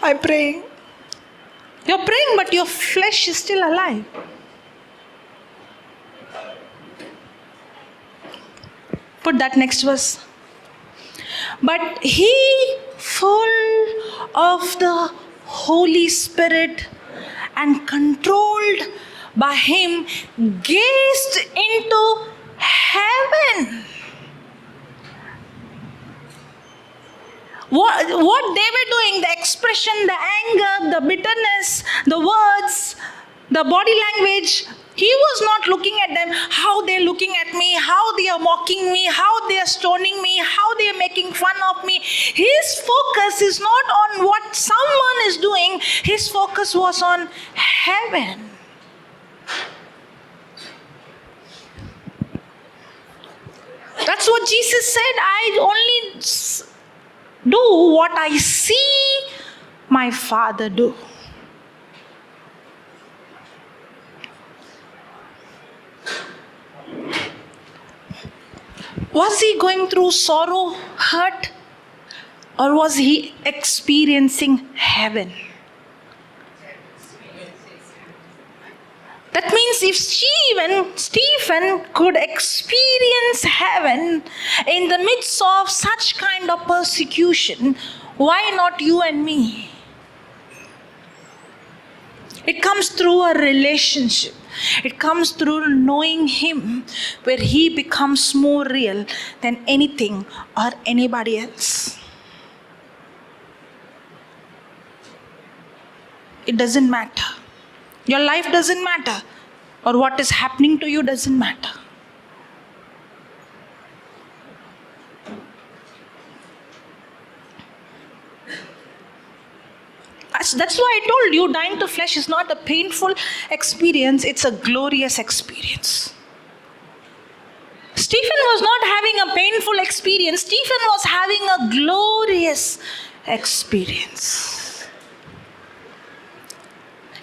I'm praying. You're praying, but your flesh is still alive. Put that next verse. But he, full of the Holy Spirit and controlled by him, gazed into heaven. What they were doing, the expression, the anger, the bitterness, the words, the body language, he was not looking at them, how they're looking at me, how they are mocking me, how they are stoning me, how they are making fun of me. His focus is not on what someone is doing, his focus was on heaven. That's what Jesus said. I only do what I see my Father do. Was he going through sorrow, hurt, or was he experiencing heaven? That means if Stephen could experience heaven in the midst of such kind of persecution, why not you and me? It comes through a relationship. It comes through knowing him, where he becomes more real than anything or anybody else. It doesn't matter. Your life doesn't matter, or what is happening to you doesn't matter. That's why I told you, dying to flesh is not a painful experience, it's a glorious experience. Stephen was not having a painful experience, Stephen was having a glorious experience.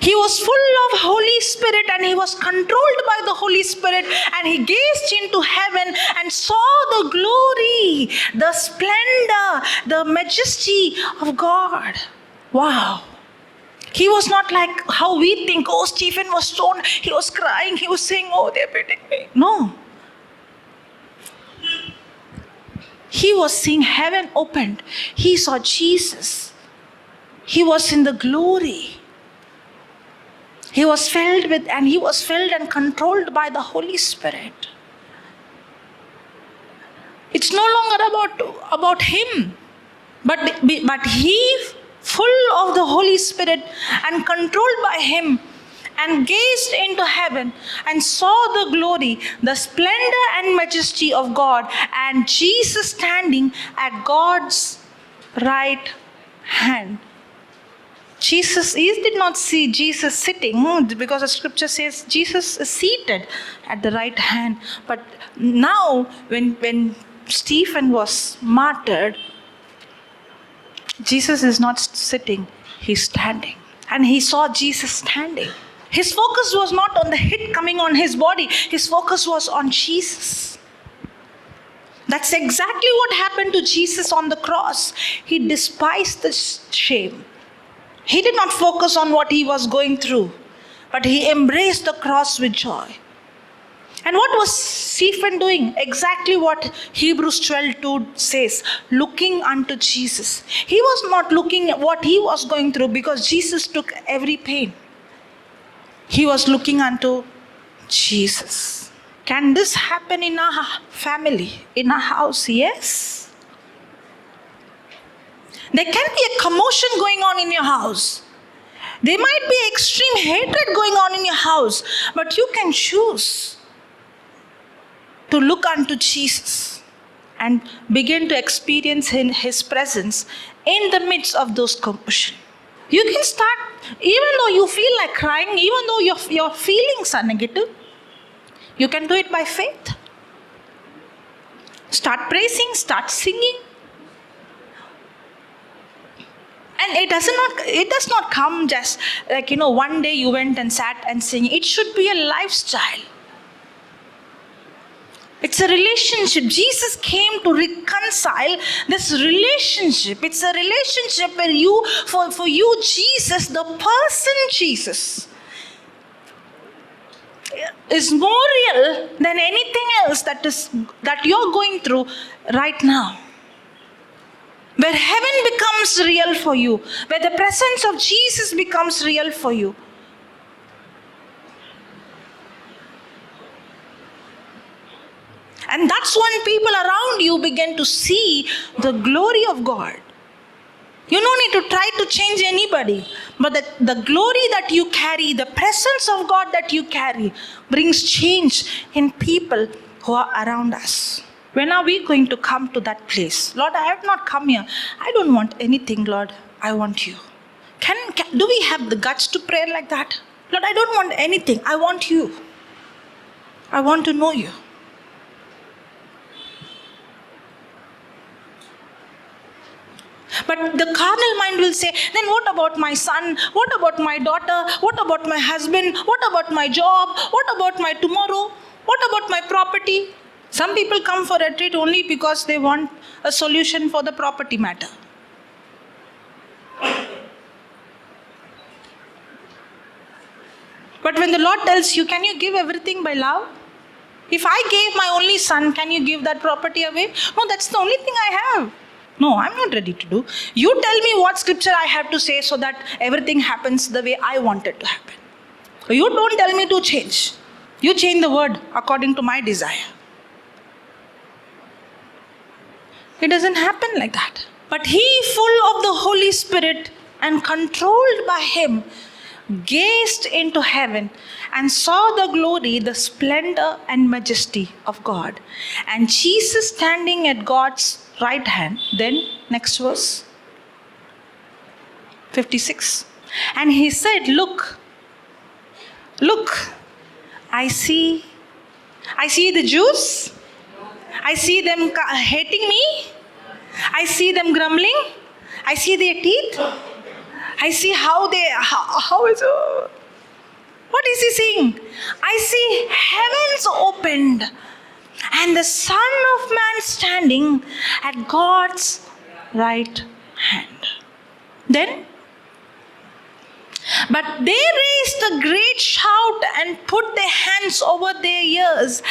He was full of Holy Spirit and he was controlled by the Holy Spirit, and he gazed into heaven and saw the glory, the splendor, the majesty of God. Wow. He was not like how we think, oh, Stephen was stoned, he was crying, he was saying, oh, they're beating me. No. He was seeing heaven opened. He saw Jesus. He was in the glory. He was filled and controlled by the Holy Spirit. It's no longer about him, but he, full of the Holy Spirit and controlled by him, and gazed into heaven and saw the glory, the splendor and majesty of God, and Jesus standing at God's right hand. He did not see Jesus sitting, because the scripture says Jesus is seated at the right hand. But now when Stephen was martyred, Jesus is not sitting, he's standing. And he saw Jesus standing. His focus was not on the hit coming on his body, his focus was on Jesus. That's exactly what happened to Jesus on the cross. He despised the shame. He did not focus on what he was going through, but he embraced the cross with joy. And what was Stephen doing? Exactly what Hebrews 12:2 says, looking unto Jesus. He was not looking at what he was going through, because Jesus took every pain. He was looking unto Jesus. Can this happen in our family, in our house? Yes. There can be a commotion going on in your house. There might be extreme hatred going on in your house, but you can choose to look unto Jesus and begin to experience his presence in the midst of those commotion. You can start, even though you feel like crying, even though your feelings are negative, you can do it by faith. Start praising, start singing. And it does not come just like, one day you went and sat and sang. It should be a lifestyle. It's a relationship. Jesus came to reconcile this relationship. It's a relationship where for you, Jesus, the person Jesus, is more real than anything else that you're going through right now. Where heaven becomes real for you, where the presence of Jesus becomes real for you. And that's when people around you begin to see the glory of God. You don't need to try to change anybody, but the glory that you carry, the presence of God that you carry, brings change in people who are around us. When are we going to come to that place? Lord, I have not come here. I don't want anything, Lord. I want you. Do we have the guts to pray like that? Lord, I don't want anything. I want you. I want to know you. But the carnal mind will say, then what about my son? What about my daughter? What about my husband? What about my job? What about my tomorrow? What about my property? Some people come for retreat only because they want a solution for the property matter. But when the Lord tells you, can you give everything by love? If I gave my only son, can you give that property away? No, that's the only thing I have. No, I'm not ready to do. You tell me what scripture I have to say so that everything happens the way I want it to happen. You don't tell me to change. You change the word according to my desire. It doesn't happen like that. But he, full of the Holy Spirit and controlled by him, gazed into heaven and saw the glory, the splendor and majesty of God. And Jesus standing at God's right hand. Then, next verse, 56. And he said, look, I see the Jews. I see them hating me. I see them grumbling. I see their teeth. I see how is it? What is he saying? I see heavens opened and the Son of Man standing at God's right hand. Then, but they raised a great shout and put their hands over their ears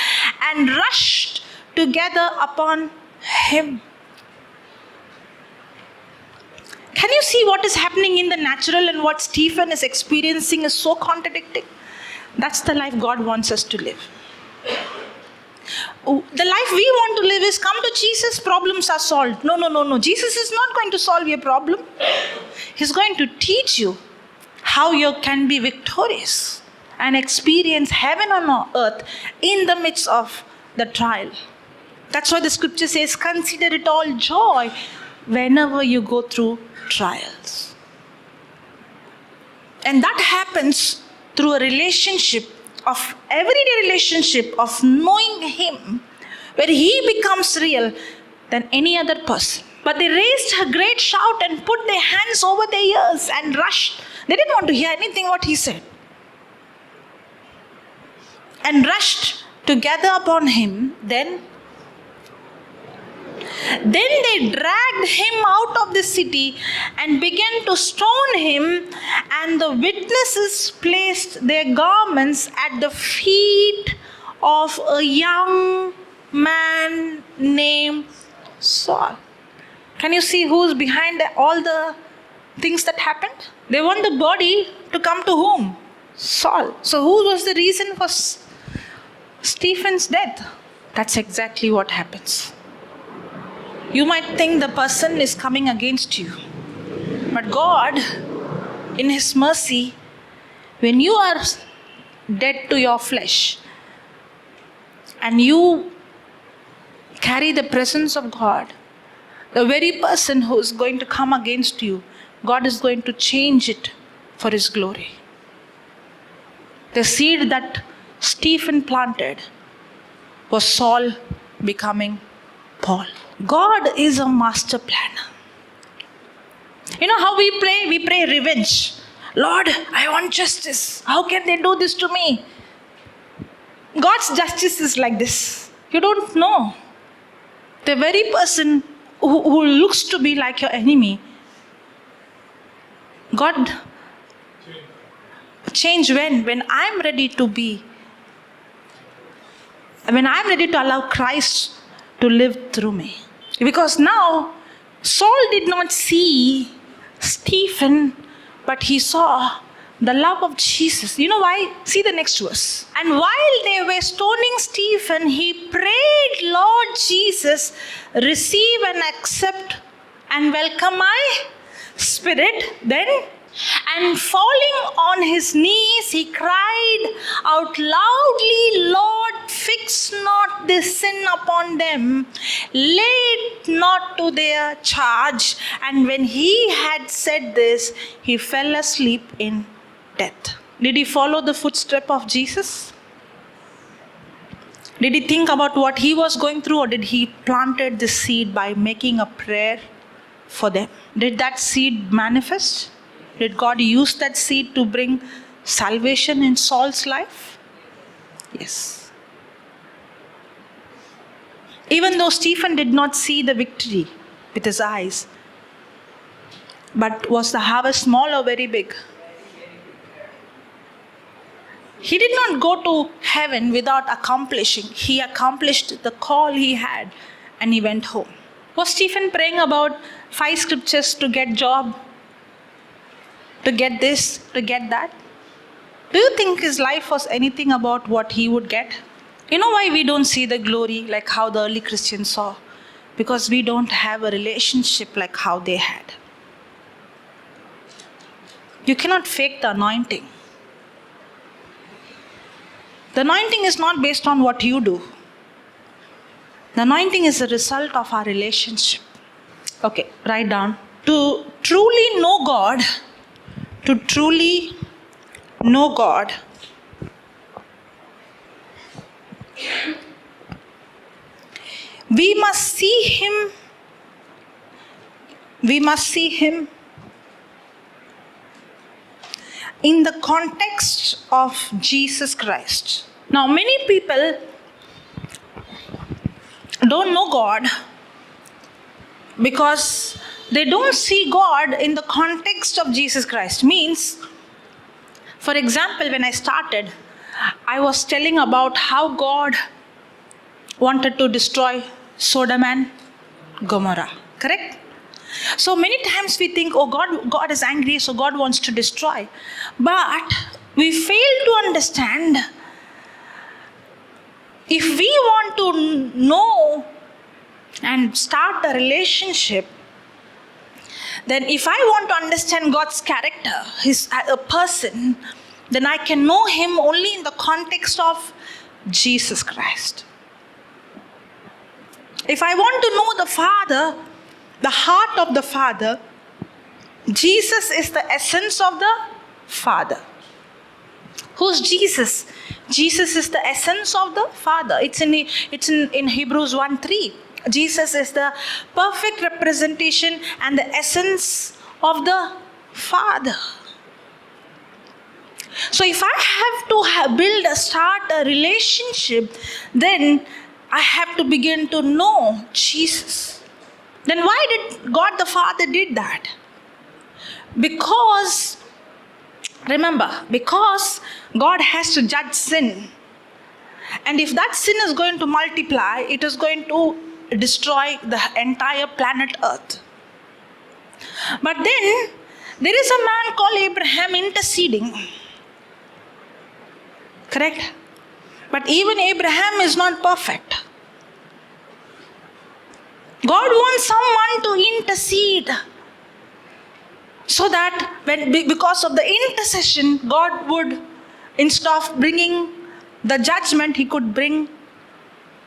and rushed together upon him. Can you see what is happening in the natural and what Stephen is experiencing is so contradicting? That's the life God wants us to live. The life we want to live is come to Jesus, problems are solved. No. Jesus is not going to solve your problem. He's going to teach you how you can be victorious and experience heaven on earth in the midst of the trial. That's why the scripture says, consider it all joy whenever you go through trials. And that happens through a relationship, of everyday relationship of knowing him, where he becomes real than any other person. But they raised a great shout and put their hands over their ears and rushed. They didn't want to hear anything what he said. And rushed together upon him. Then they dragged him out of the city and began to stone him, and the witnesses placed their garments at the feet of a young man named Saul. Can you see who's behind all the things that happened? They want the body to come to whom? Saul. So who was the reason for Stephen's death? That's exactly what happens. You might think the person is coming against you. But God, in his mercy, when you are dead to your flesh and you carry the presence of God, the very person who is going to come against you, God is going to change it for his glory. The seed that Stephen planted was Saul becoming Paul. God is a master planner. You know how we pray? We pray revenge. Lord, I want justice. How can they do this to me? God's justice is like this. You don't know. The very person who looks to be like your enemy, God change when I'm ready to be, when I'm ready to allow Christ to live through me. Because now Saul did not see Stephen, but he saw the love of Jesus. You know why? See the next verse. And while they were stoning Stephen, he prayed, Lord Jesus, receive and accept and welcome my spirit. Then, and falling on his knees, he cried out loudly, Lord, fix not this sin upon them, lay it not to their charge. And when he had said this, he fell asleep in death. Did he follow the footstep of Jesus? Did he think about what he was going through, or did he planted the seed by making a prayer for them? Did that seed manifest? Did God use that seed to bring salvation in Saul's life? Yes. Even though Stephen did not see the victory with his eyes, but was the harvest small or very big? He did not go to heaven without accomplishing. He accomplished the call he had and he went home. Was Stephen praying about 5 scriptures to get job? To get this, to get that? Do you think his life was anything about what he would get? You know why we don't see the glory like how the early Christians saw? Because we don't have a relationship like how they had. You cannot fake the anointing. The anointing is not based on what you do. The anointing is a result of our relationship. Okay, write down. To truly know God, we must see Him in the context of Jesus Christ. Now, many people don't know God because they don't see God in the context of Jesus Christ. Means, for example, when I started, I was telling about how God wanted to destroy Sodom and Gomorrah. Correct? So many times we think, oh, God is angry, so God wants to destroy. But we fail to understand, if we want to know and start a relationship, then if I want to understand God's character, His a person, then I can know Him only in the context of Jesus Christ. If I want to know the Father, the heart of the Father, Jesus is the essence of the Father. Who's Jesus? Jesus is the essence of the Father. It's in Hebrews 1:3. Jesus is the perfect representation and the essence of the Father. So if I have to start a relationship, then I have to begin to know Jesus. Then why did God the Father did that? Because, remember, because God has to judge sin. And if that sin is going to multiply, it is going to destroy the entire planet Earth. But then, there is a man called Abraham interceding. Correct? But even Abraham is not perfect. God wants someone to intercede. So that because of the intercession, God would, instead of bringing the judgment, He could bring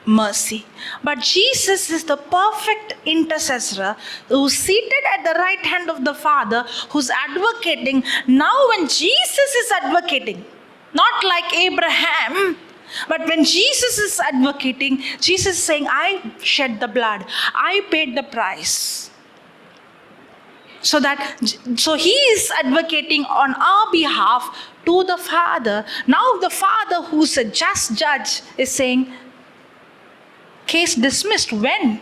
mercy. But Jesus is the perfect intercessor who's seated at the right hand of the Father, who's advocating. Now when Jesus is advocating, not like Abraham, but when Jesus is advocating, Jesus is saying, I shed the blood, I paid the price. So he is advocating on our behalf to the Father. Now the Father, who's a just judge, is saying, case dismissed. When?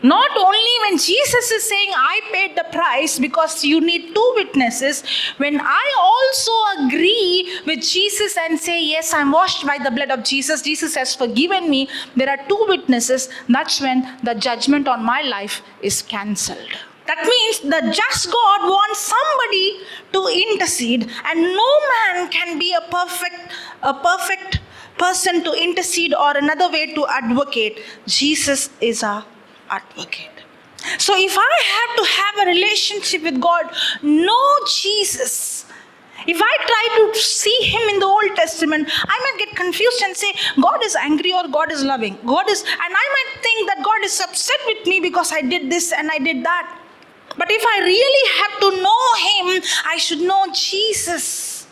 Not only when Jesus is saying, I paid the price because you need two witnesses. When I also agree with Jesus and say, yes, I'm washed by the blood of Jesus. Jesus has forgiven me. There are two witnesses. That's when the judgment on my life is cancelled. That means the just God wants somebody to intercede, and no man can be a perfect person to intercede, or another way to advocate. Jesus is our advocate. So if I have to have a relationship with God, know Jesus. If I try to see him in the Old Testament, I might get confused and say, God is angry or God is loving. And I might think that God is upset with me because I did this and I did that. But if I really have to know him, I should know Jesus.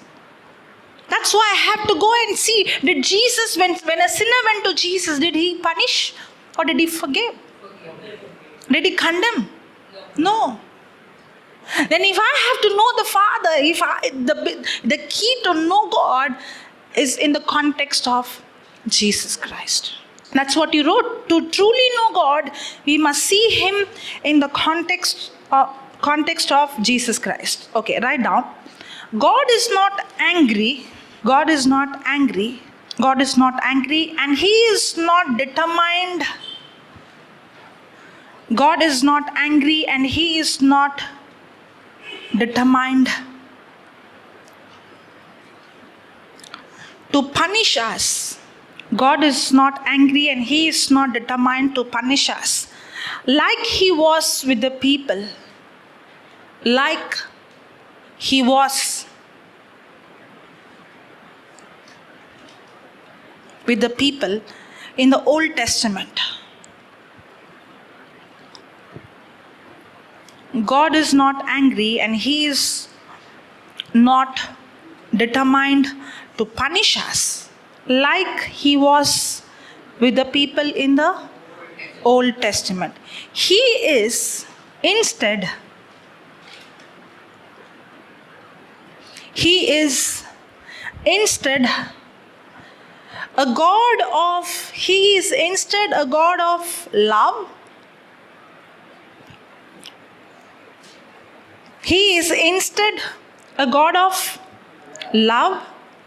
That's why I have to go and see, did Jesus, when a sinner went to Jesus, did he punish or did he forgive? Did he condemn? No. Then if I have to know the Father, the key to know God is in the context of Jesus Christ. That's what he wrote. To truly know God, we must see him in the context of Jesus Christ. Okay, write down. God is not angry. God is not angry. God is not angry, and he is not determined. God is not angry, and he is not determined to punish us. God is not angry, and he is not determined to punish us like he was with the people. Like he was with the people in the Old Testament. God is not angry, and he is not determined to punish us like he was with the people in the Old Testament. He is instead a God of love. He is instead a God of love,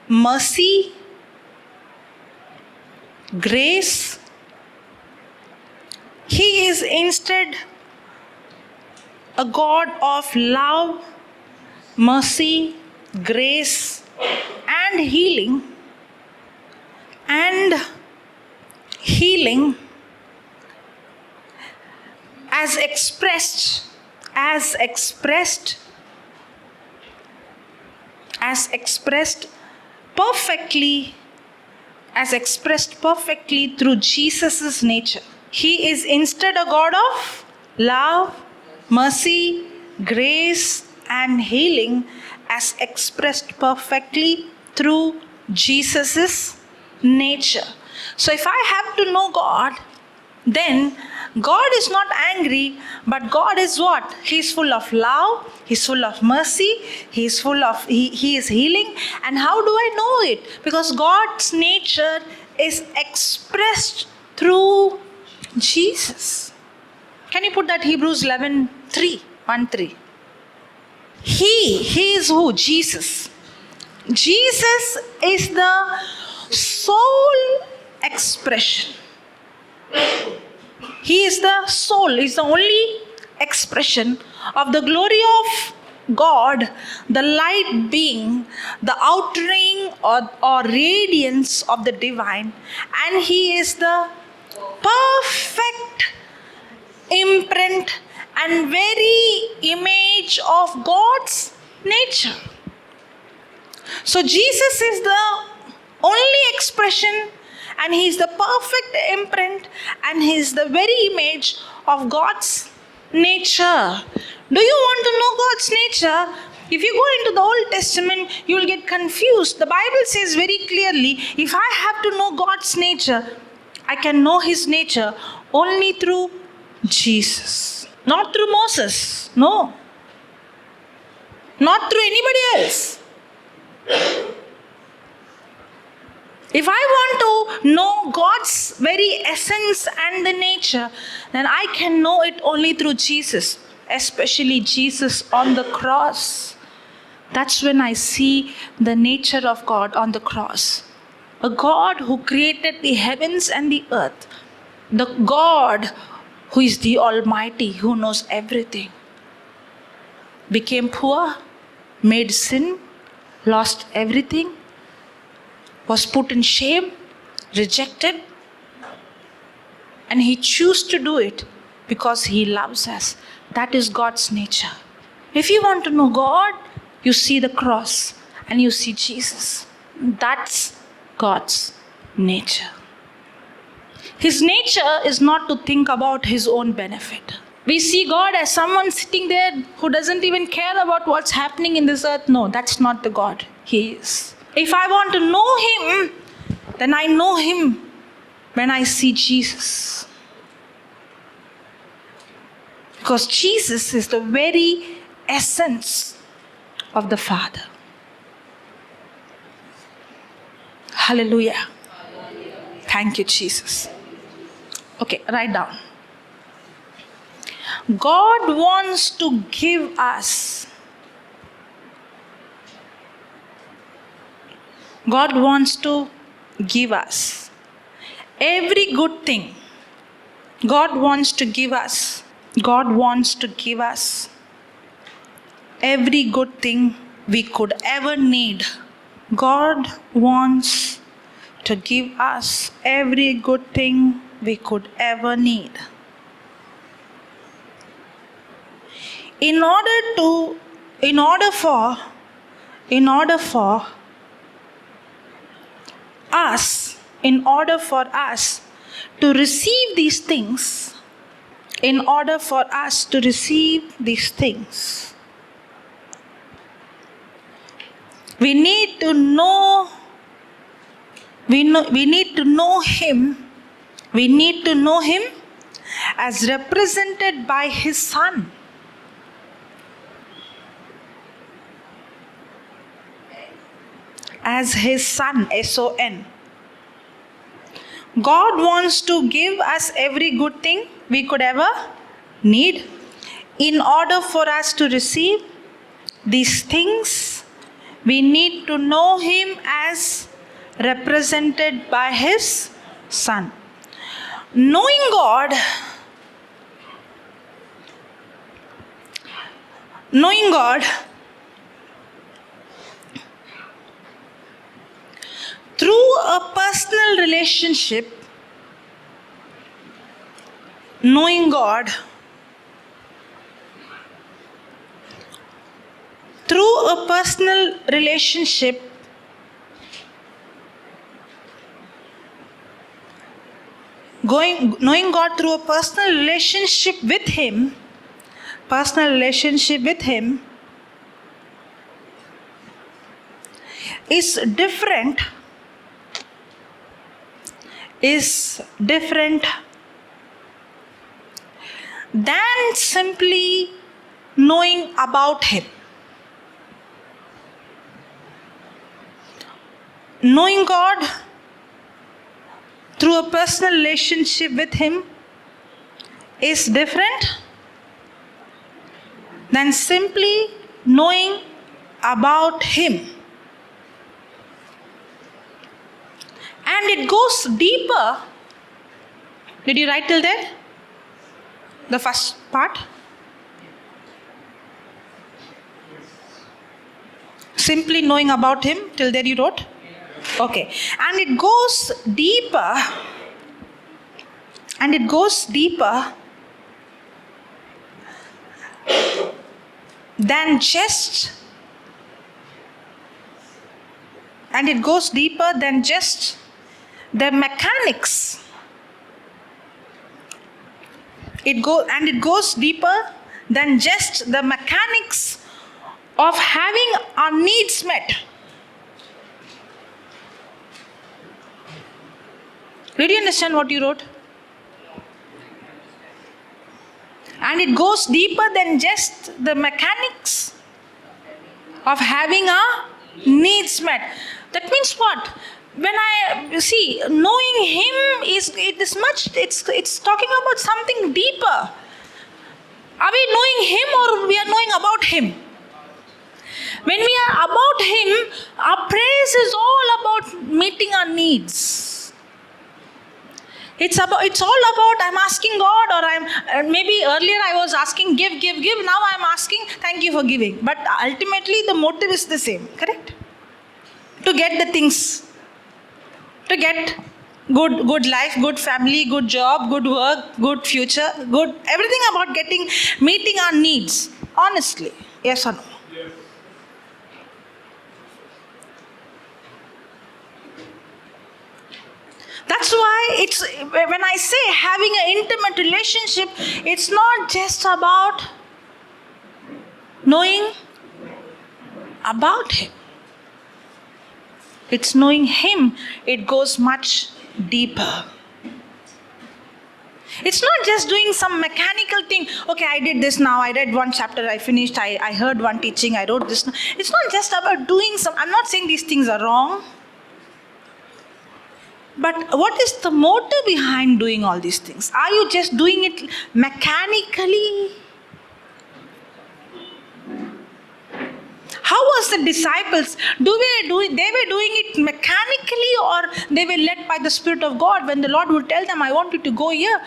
mercy, grace. He is instead a God of love, mercy, grace, and healing. And healing as expressed perfectly through Jesus' nature. He is instead a God of love, mercy, grace, and healing as expressed perfectly through Jesus' nature. So if I have to know God, then God is not angry, but God is what? He is full of love, he is full of mercy, he is healing. And how do I know it? Because God's nature is expressed through Jesus. Can you put that Hebrews 11:3? He is who? Jesus. Jesus is the sole expression. He is the soul, is the only expression of the glory of God, the light being, the outring or radiance of the divine, and he is the perfect imprint and very image of God's nature. So Jesus is the only expression, and he is the perfect imprint, and he is the very image of God's nature. Do you want to know God's nature? If you go into the Old Testament, you will get confused. The Bible says very clearly, if I have to know God's nature, I can know his nature only through Jesus. Not through Moses. No. not through anybody else. If I want to know God's very essence and the nature, then I can know it only through Jesus, especially Jesus on the cross. That's when I see the nature of God on the cross. A God who created the heavens and the earth. The God who is the Almighty, who knows everything. Became poor, made sin, lost everything, was put in shame, rejected, and He chose to do it because He loves us. That is God's nature. If you want to know God, you see the cross and you see Jesus. That's God's nature. His nature is not to think about His own benefit. We see God as someone sitting there who doesn't even care about what's happening in this earth. No, that's not the God He is. If I want to know Him, then I know Him when I see Jesus. Because Jesus is the very essence of the Father. Hallelujah. Thank you, Jesus. Okay, write down. God wants to give us. God wants to give us every good thing. God wants to give us. God wants to give us every good thing we could ever need. God wants to give us every good thing we could ever need. In order for us to receive these things, we need to know Him. We need to know Him as represented by His Son. As His Son, S-O-N. God wants to give us every good thing we could ever need. In order for us to receive these things, we need to know Him as represented by His Son. Knowing God through a personal relationship, going knowing God through a personal relationship with Him, is different than simply knowing about Him. Knowing God through a personal relationship with Him is different than simply knowing about Him. And it goes deeper. Did you write till there? The first part? Simply knowing about Him, till there you wrote? Okay. And it goes deeper. Than just the mechanics. It goes deeper than just the mechanics of having our needs met. Did you understand what you wrote? And it goes deeper than just the mechanics of having our needs met. That means what? When I see, knowing Him it's talking about something deeper. Are we knowing Him or we are knowing about Him? When we are about Him, our praise is all about meeting our needs. It's all about I'm asking God, or maybe earlier I was asking give. Now I'm asking thank you for giving. But ultimately the motive is the same, correct? To get the things, to get good life, good family, good job, good work, good future, good everything about meeting our needs. Honestly, yes or no? Yes. That's why when I say having an intimate relationship, it's not just about knowing about Him. It's knowing Him. It goes much deeper. It's not just doing some mechanical thing. Okay, I did this now. I read one chapter. I finished. I heard one teaching. I wrote this. It's not just about doing some. I'm not saying these things are wrong. But what is the motive behind doing all these things? Are you just doing it mechanically? How was the disciples? They were doing it mechanically, or they were led by the Spirit of God when the Lord would tell them, I want you to go here.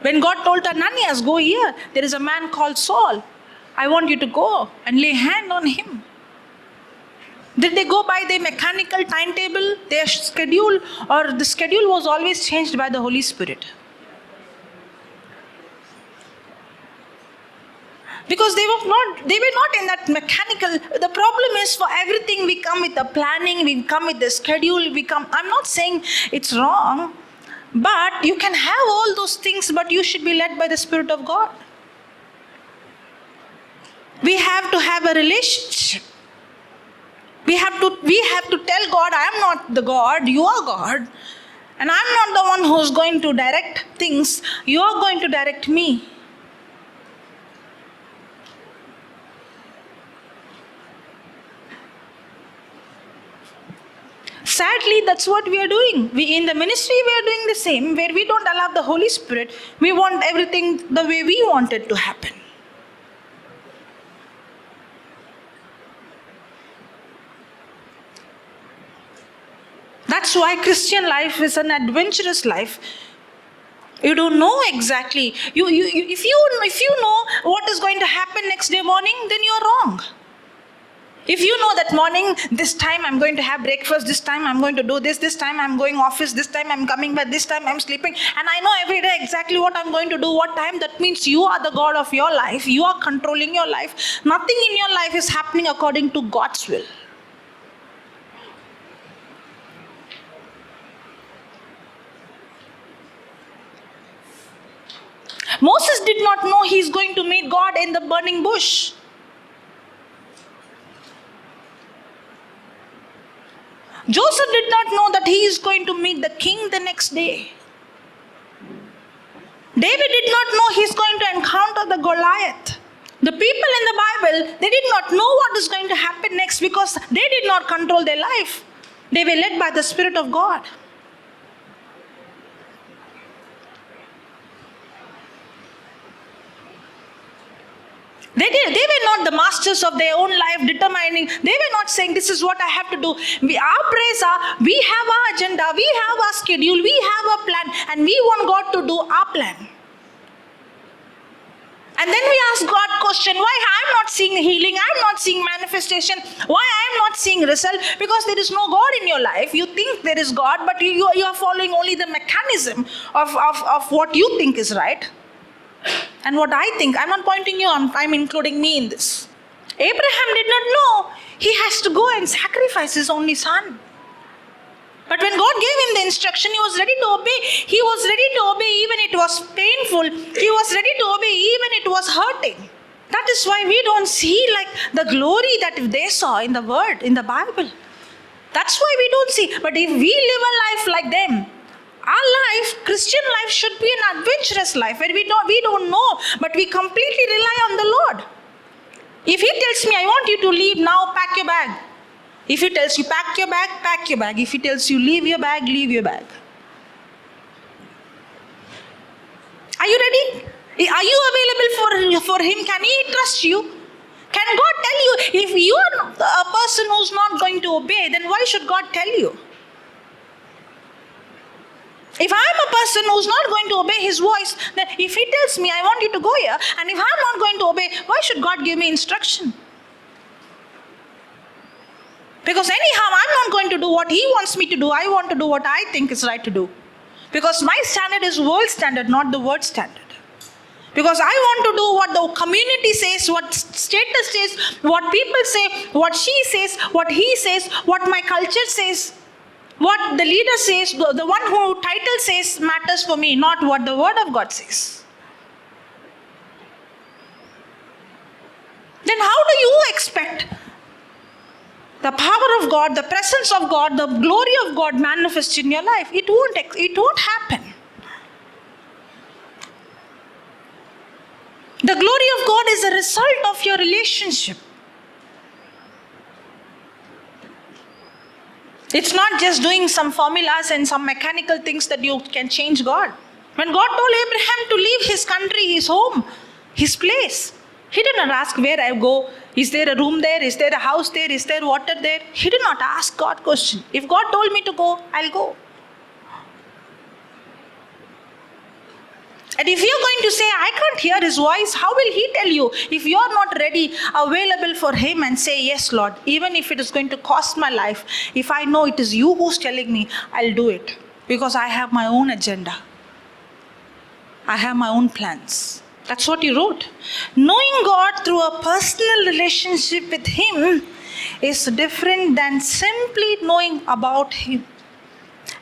When God told Ananias, go here. There is a man called Saul. I want you to go and lay hand on him. Did they go by their mechanical timetable, their schedule, or the schedule was always changed by the Holy Spirit? Because they were not in that mechanical. The problem is, for everything we come with the planning, we come with the schedule, I'm not saying it's wrong, but you can have all those things, but you should be led by the Spirit of God. We have to have a relationship. We have to tell God, I am not the God, you are God. And I'm not the one who's going to direct things, you are going to direct me. Sadly, that's what we are doing. In the ministry, we are doing the same, where we don't allow the Holy Spirit. We want everything the way we want it to happen. That's why Christian life is an adventurous life. You don't know exactly. If you know what is going to happen next day morning, then you are wrong. If you know that morning, this time I'm going to have breakfast, this time I'm going to do this time I'm going office, this time I'm coming back, this time I'm sleeping, and I know every day exactly what I'm going to do, what time, that means you are the God of your life. You are controlling your life. Nothing in your life is happening according to God's will. Moses did not know he's going to meet God in the burning bush. Joseph did not know that he is going to meet the king the next day. David did not know he's going to encounter the Goliath. The people in the Bible, they did not know what is going to happen next because they did not control their life. They were led by the Spirit of God. They were not the masters of their own life, determining. They were not saying, this is what I have to do. We have our agenda, we have our schedule, we have a plan, and we want God to do our plan. And then we ask God question, why I'm not seeing healing, I'm not seeing manifestation, why I'm not seeing result? Because there is no God in your life. You think there is God, but you are following only the mechanism of what you think is right. And what I think, I'm not pointing you, I'm including me in this. Abraham did not know he has to go and sacrifice his only son. But when God gave him the instruction, he was ready to obey. He was ready to obey even it was painful. He was ready to obey even it was hurting. That is why we don't see like the glory that they saw in the word, in the Bible. That's why we don't see. But if we live a life like them, our life, Christian life, should be an adventurous life where we don't know, but we completely rely on the Lord. If he tells me, I want you to leave now, pack your bag. If he tells you, pack your bag, pack your bag. If he tells you, leave your bag, leave your bag. Are you ready? Are you available for him? Can he trust you? Can God tell you? If you are a person who's not going to obey, then why should God tell you? If I'm a person who's not going to obey his voice, then if he tells me, I want you to go here, and if I'm not going to obey, why should God give me instruction? Because anyhow, I'm not going to do what he wants me to do. I want to do what I think is right to do. Because my standard is world standard, not the word standard. Because I want to do what the community says, what status says, what people say, what she says, what he says, what my culture says, what the leader says, the one who title says matters for me, not what the word of God says. Then how do you expect the power of God, the presence of God, the glory of God manifest in your life? It won't happen. The glory of God is a result of your relationship. It's not just doing some formulas and some mechanical things that you can change God. When God told Abraham to leave his country, his home, his place, he did not ask where I go. Is there a room there? Is there a house there? Is there water there? He did not ask God question. If God told me to go, I'll go. And if you're going to say, I can't hear his voice, how will he tell you? If you're not ready, available for him and say, yes, Lord, even if it is going to cost my life, if I know it is you who's telling me, I'll do it. Because I have my own agenda. I have my own plans. That's what he wrote. Knowing God through a personal relationship with him is different than simply knowing about him.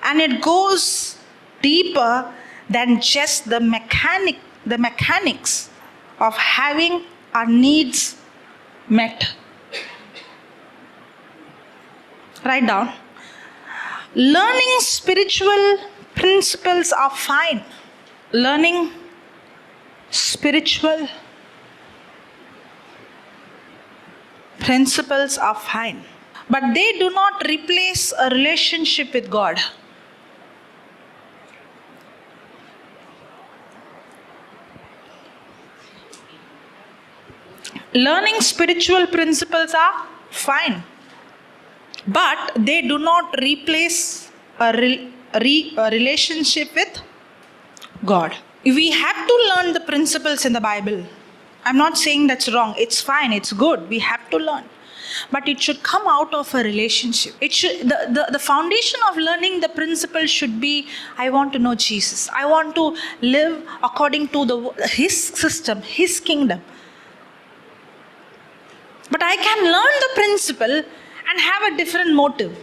And it goes deeper than just the mechanics of having our needs met. Write down. Learning spiritual principles are fine. Learning spiritual principles are fine. But they do not replace a relationship with God. Learning spiritual principles are fine, but they do not replace a relationship with God. We have to learn the principles in the Bible. I'm not saying that's wrong. It's fine. It's good. We have to learn. But it should come out of a relationship. It should, the foundation of learning the principles should be, I want to know Jesus. I want to live according to his system, his kingdom. But I can learn the principle and have a different motive.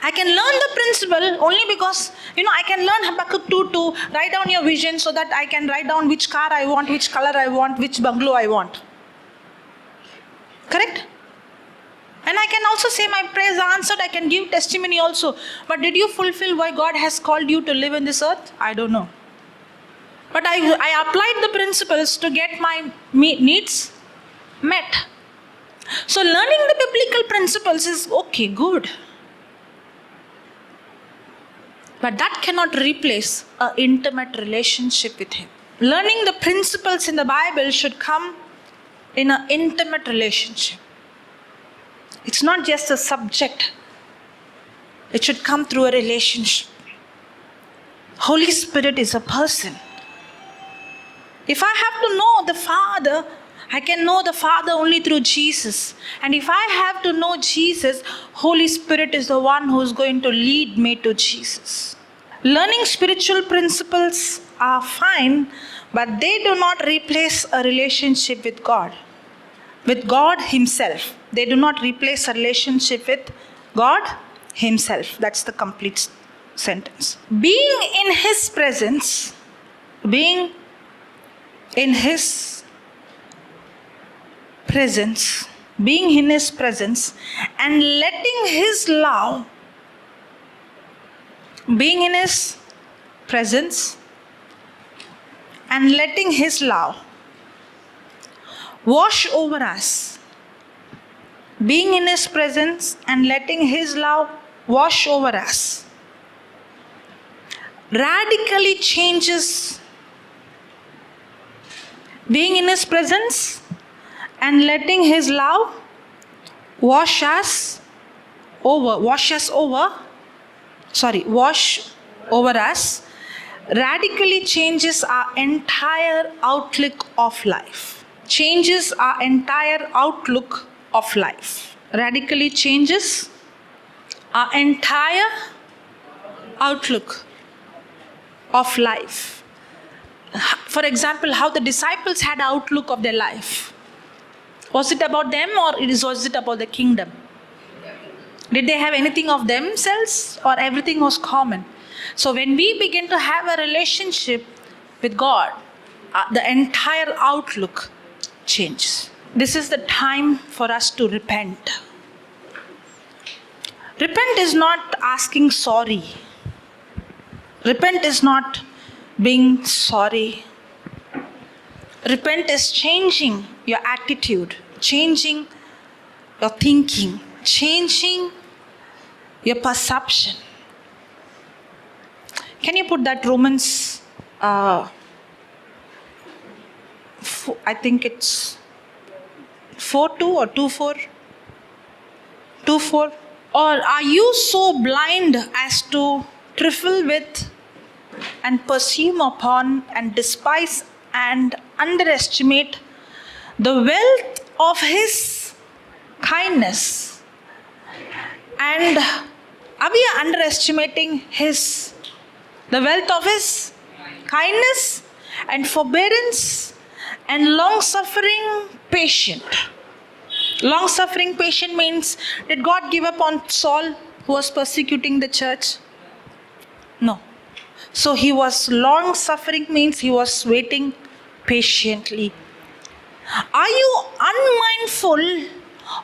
I can learn the principle only because, I can learn Habakkuk 2 to write down your vision so that I can write down which car I want, which color I want, which bungalow I want. Correct? And I can also say my prayers are answered. I can give testimony also. But did you fulfill why God has called you to live in this earth? I don't know. But I applied the principles to get my needs met. So learning the biblical principles is okay, good. But that cannot replace an intimate relationship with him. Learning the principles in the Bible should come in an intimate relationship. It's not just a subject. It should come through a relationship. Holy Spirit is a person. If I have to know the Father, I can know the Father only through Jesus. And if I have to know Jesus, Holy Spirit is the one who is going to lead me to Jesus. Learning spiritual principles are fine, but they do not replace a relationship with God Himself. They do not replace a relationship with God Himself. That's the complete sentence. Being in His presence and letting His love, being in His presence and letting His love wash over us. Being in His presence and letting His love wash over us radically changes. Being in His presence and letting His love wash over us radically changes our entire outlook of life. Changes our entire outlook of life. Radically changes our entire outlook of life. For example, how the disciples had outlook of their life. Was it about them or was it about the kingdom? Did they have anything of themselves or everything was common? So when we begin to have a relationship with God, the entire outlook changes. This is the time for us to repent. Repent is not asking sorry. Repent is not being sorry. Repent is changing your attitude, changing your thinking, changing your perception. Can you put that Romans, I think it's 4:2 or 2:4? 2:4. Or are you so blind as to trifle with and presume upon and despise and underestimate the wealth of His kindness? And are we underestimating the wealth of His kindness and forbearance and long-suffering patient? Long-suffering patient means, did God give up on Saul who was persecuting the church? No. So He was long-suffering means He was waiting patiently. Are you unmindful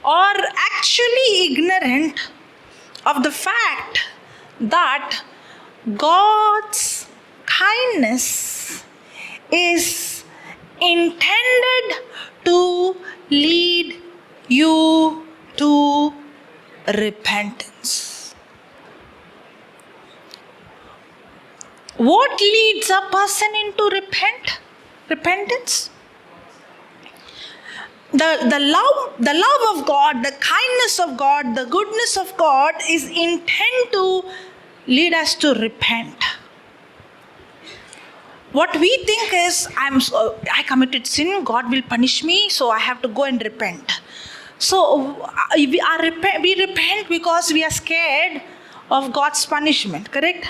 or actually ignorant of the fact that God's kindness is intended to lead you to repentance? What leads a person into repentance? The love of God, the kindness of God, the goodness of God is intent to lead us to repent. What we think is, I committed sin, God will punish me, so I have to go and repent. So we repent because we are scared of God's punishment, correct?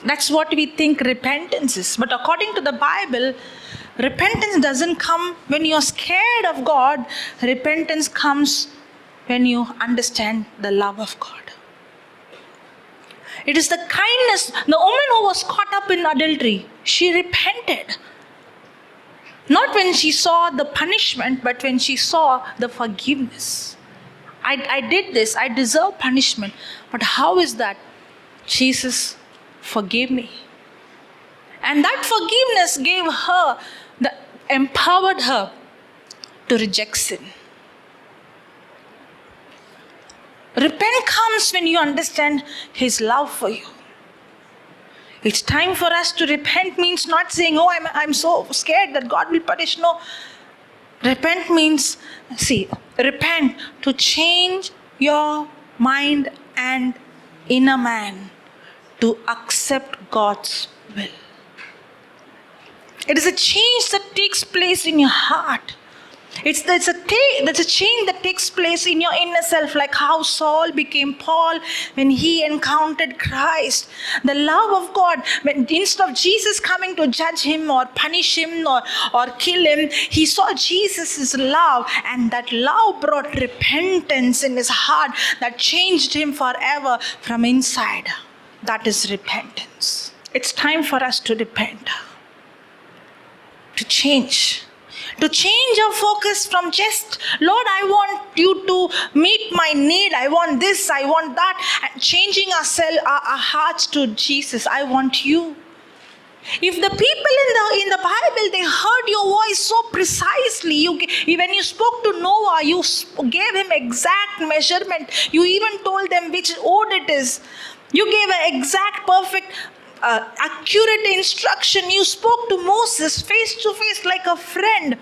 That's what we think repentance is. But according to the Bible, repentance doesn't come when you're scared of God. Repentance comes when you understand the love of God. It is the kindness. The woman who was caught up in adultery, she repented. Not when she saw the punishment, but when she saw the forgiveness. I did this, I deserve punishment. But how is that? Jesus forgave me. And that forgiveness empowered her to reject sin. Repent comes when you understand His love for you. It's time for us to repent means not saying, oh, I'm so scared that God will punish. No. Repent means, repent to change your mind and inner man to accept God's will. It is a change that takes place in your heart. That's a change that takes place in your inner self, like how Saul became Paul when he encountered Christ. The love of God, instead of Jesus coming to judge him or punish him or kill him, he saw Jesus' love, and that love brought repentance in his heart that changed him forever from inside. That is repentance. It's time for us to repent, to change our focus from just, Lord, I want you to meet my need, I want this, I want that, and changing our hearts to Jesus. I want you If the people in the Bible, they heard your voice so precisely, when you spoke to Noah, you gave him exact measurement. You even told them which ode it is. You gave an exact, perfect, accurate instruction. You spoke to Moses face to face like a friend.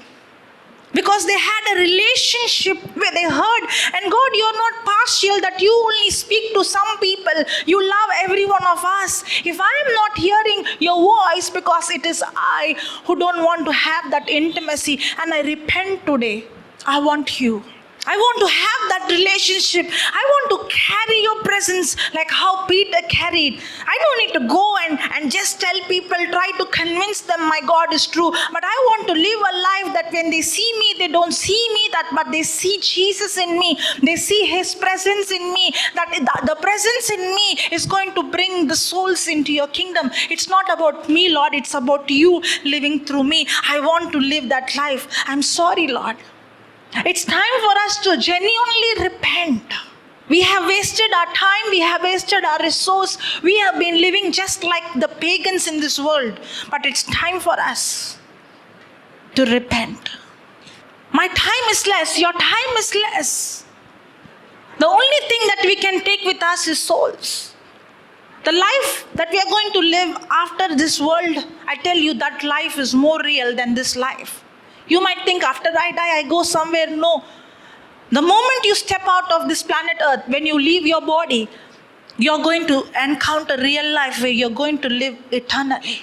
Because they had a relationship where they heard. And God, you're not partial that you only speak to some people. You love every one of us. If I am not hearing your voice because it is I who don't want to have that intimacy, and I repent today, I want you. I want to have that relationship. I want to carry your presence like how Peter carried. I don't need to go and just tell people, try to convince them my God is true. But I want to live a life that when they see me, they don't see me, but they see Jesus in me. They see his presence in me. That the presence in me is going to bring the souls into your kingdom. It's not about me, Lord. It's about you living through me. I want to live that life. I'm sorry, Lord. It's time for us to genuinely repent. We have wasted our time. We have wasted our resource. We have been living just like the pagans in this world. But it's time for us to repent. My time is less. Your time is less. The only thing that we can take with us is souls. The life that we are going to live after this world, I tell you, that life is more real than this life. You might think after I die, I go somewhere. No. The moment you step out of this planet Earth, when you leave your body, you're going to encounter real life where you're going to live eternally.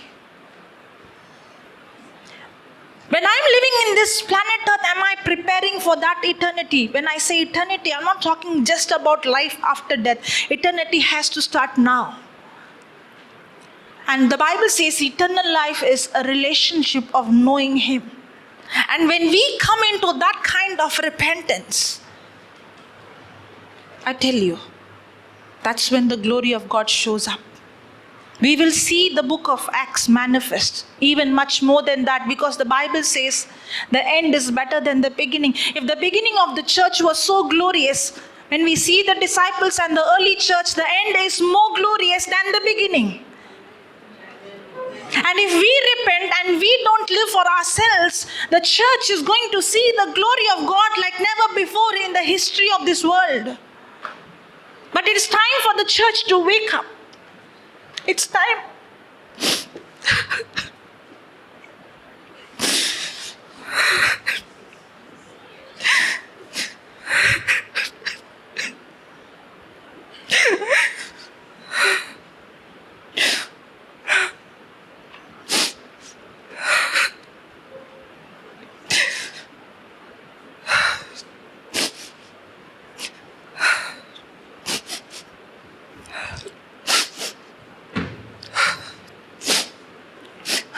When I'm living in this planet Earth, am I preparing for that eternity? When I say eternity, I'm not talking just about life after death. Eternity has to start now. And the Bible says eternal life is a relationship of knowing him. And when we come into that kind of repentance, I tell you, that's when the glory of God shows up. We will see the book of Acts manifest, even much more than that, because the Bible says the end is better than the beginning. If the beginning of the church was so glorious, when we see the disciples and the early church, the end is more glorious than the beginning. And if we repent and we don't live for ourselves, the church is going to see the glory of God like never before in the history of this world. But it's time for the church to wake up. It's time.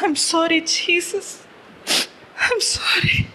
I'm sorry, Jesus. I'm sorry.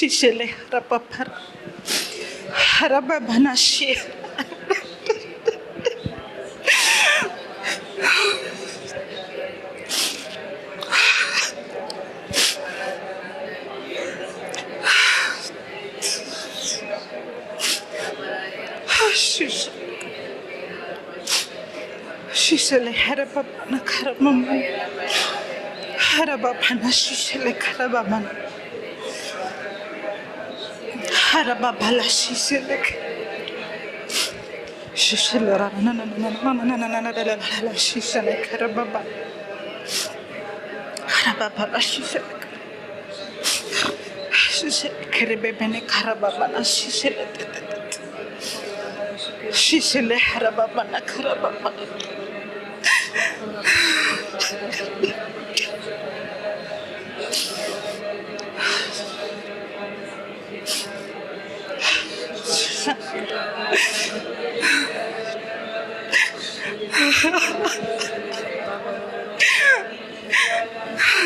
Shishele rapapar harababanashi. Shishele harababana karamama harababana shishele karabamana. Harababala shiselek. Shishelera na na na na na na shiselek harababa. Harababala shiselek. Shiselek kerebebene karababala shiselek. Shisele harababala karababala.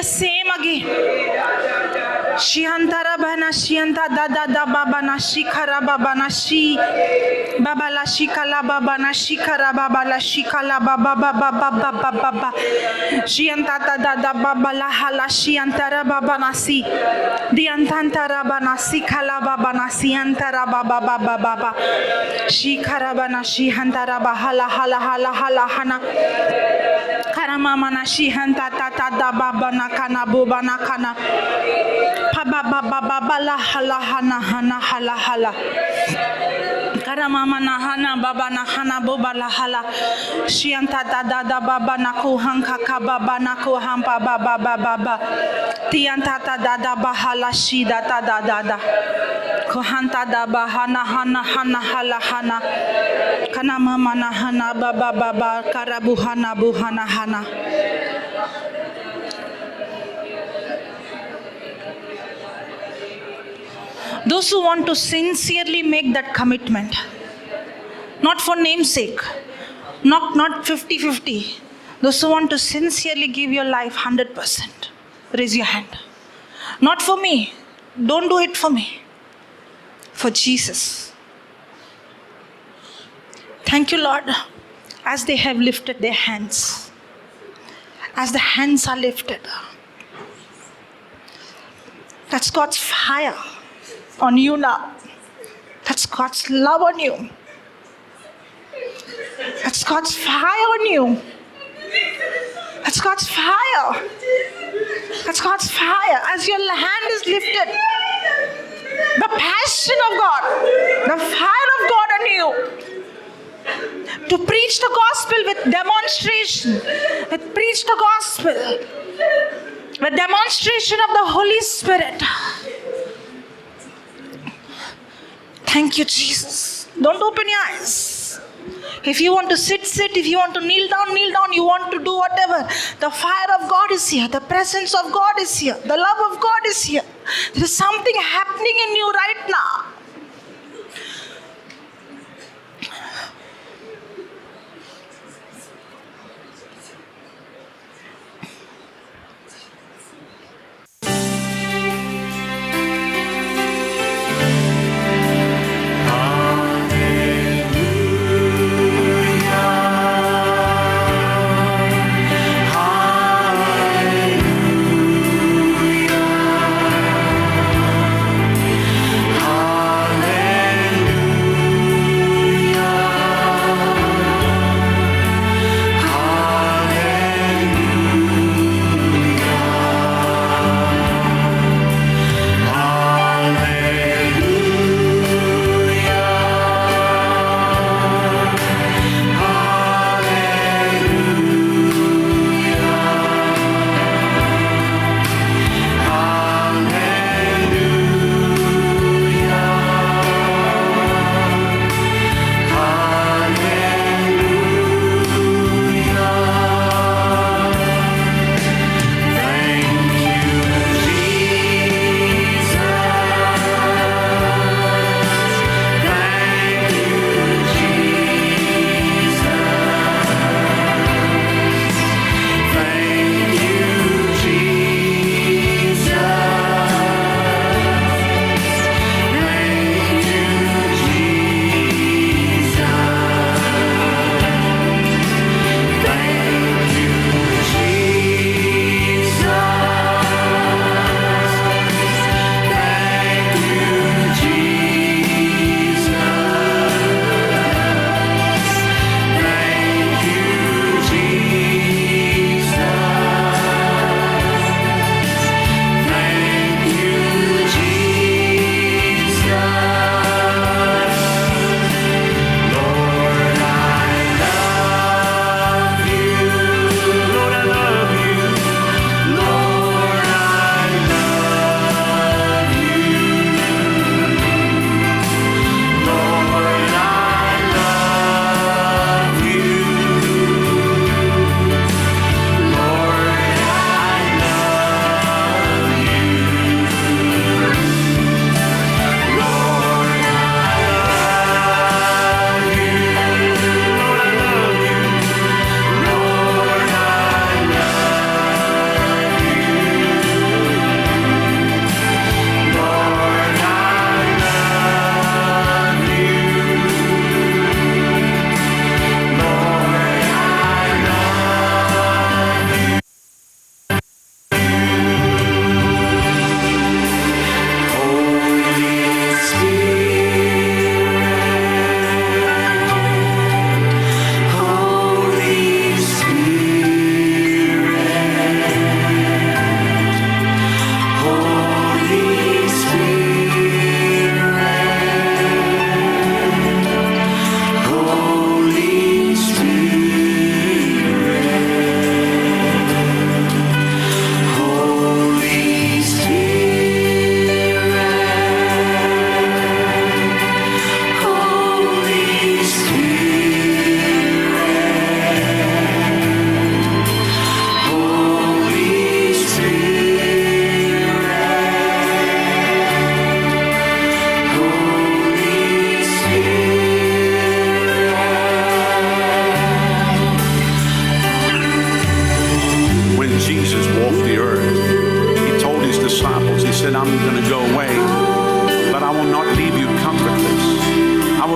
the same again. Shiantara bana shianta da da da baba na shikara baba na shi baba la shikala baba na shikara baba la shikala baba baba baba baba shianta da da da baba la hala shiantara baba na si diantantara bana sikala baba na siantara baba baba baba shikara bana shihantara bahala hala hala hala hana karamama na shihanta ta ta da baba na kana boba na kana Baba baba baba la hala hana hana hala hala. Karamama na hana baba na hana boba la hala. Shianta da da da baba na kuhanka kababa na kuhampa baba baba baba. Tianta da da da bahala shida da da da da. Kuhanta da bahana hana hana hala hana. Kana mama na hana baba baba karabuhana buhana hana. Those who want to sincerely make that commitment, not for namesake, not 50-50. Those who want to sincerely give your life 100%, raise your hand. Not for me. Don't do it for me. For Jesus. Thank you, Lord, as they have lifted their hands. As the hands are lifted. That's God's fire on you now. That's God's love on you. That's God's fire on you. That's God's fire. That's God's fire. As your hand is lifted, the passion of God, the fire of God on you, to preach the gospel with demonstration, with preach the gospel with demonstration of the Holy Spirit. Thank you, Jesus. Don't open your eyes. If you want to sit, sit. If you want to kneel down, kneel down. You want to do whatever. The fire of God is here. The presence of God is here. The love of God is here. There is something happening in you right now.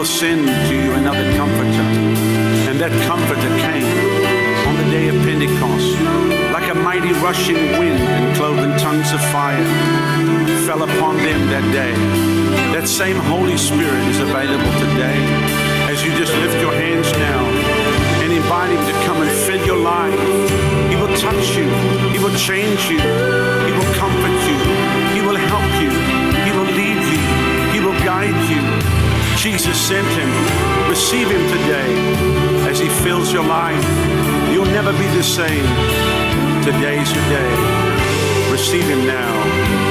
will send to you another comforter. And that comforter came on the day of Pentecost, like a mighty rushing wind and cloven tongues of fire fell upon them that day. That same Holy Spirit is available today. As you just lift your hands now and invite Him to come and fill your life, He will touch you, He will change you, He will comfort you, He will help you, He will lead you, He will guide you. Jesus sent Him. Receive Him today as He fills your life. You'll never be the same. Today's your day. Receive Him now.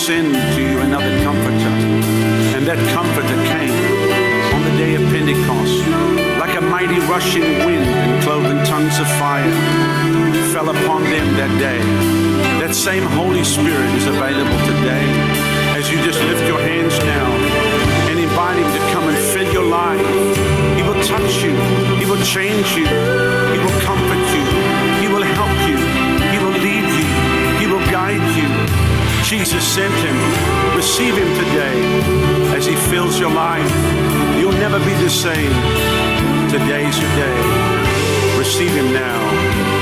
send to you another comforter. And that comforter came on the day of Pentecost, like a mighty rushing wind and cloven tongues of fire fell upon them that day. That same Holy Spirit is available today. As you just lift your hands now and invite Him to come and fill your life, He will touch you, He will change you, He will comfort you, He will help you, He will lead you, He will guide you. Jesus sent him. Receive him today as he fills your life. You'll never be the same. Today's your day. Receive him now.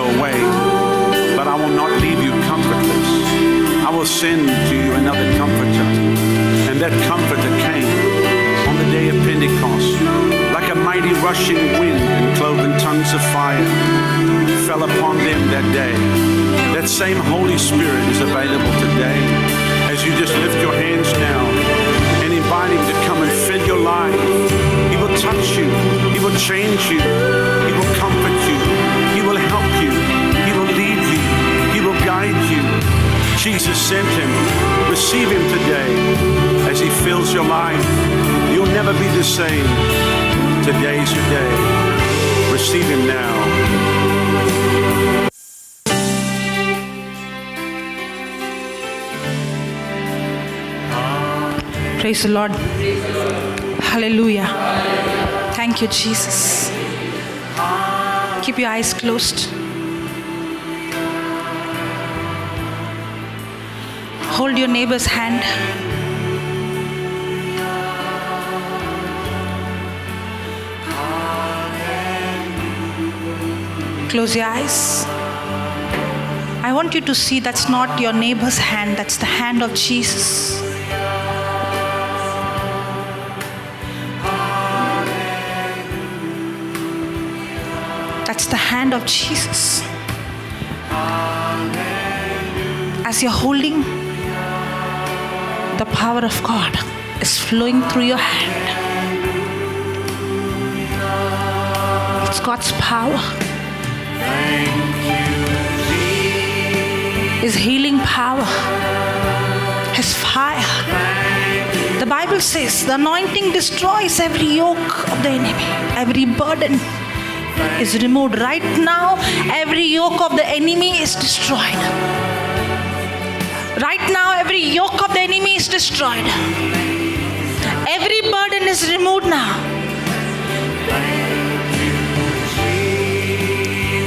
go away, but I will not leave you comfortless. I will send to you another comforter. And that comforter came on the day of Pentecost, like a mighty rushing wind and cloven tongues of fire fell upon them that day. That same Holy Spirit is available today. As you just lift your hands now and invite Him to come and fill your life, He will touch you, He will change you, He will comfort you, He will help you, He will lead you, He will guide you. Jesus sent Him. Receive Him today as He fills your life. You'll never be the same. Today's your day. Receive Him now. Praise the Lord. Hallelujah. Thank you, Jesus. Keep your eyes closed. Hold your neighbor's hand. Close your eyes. I want you to see that's not your neighbor's hand, that's the hand of Jesus. That's the hand of Jesus. As you're holding, the power of God is flowing through your hand. It's God's power. His healing power. His fire. The Bible says the anointing destroys every yoke of the enemy. Every burden is removed. Right now, every yoke of the enemy is destroyed. Right now, every yoke of the enemy is destroyed. Every burden is removed now.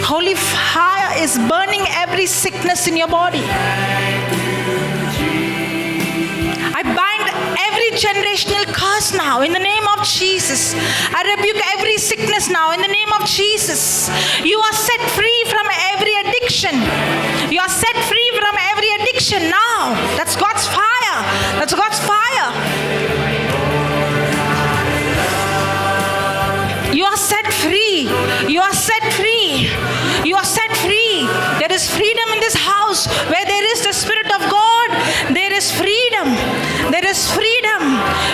Holy fire is burning every sickness in your body. I bind every generational curse now in the name of Jesus. I rebuke every sickness now in the name of Jesus. You are set free from every addiction. You are set free from every addiction now. That's God's fire. That's God's fire. You are set free. You are set free. You are set free. There is freedom in this house. Where there is the Spirit of God, there is freedom. There is freedom.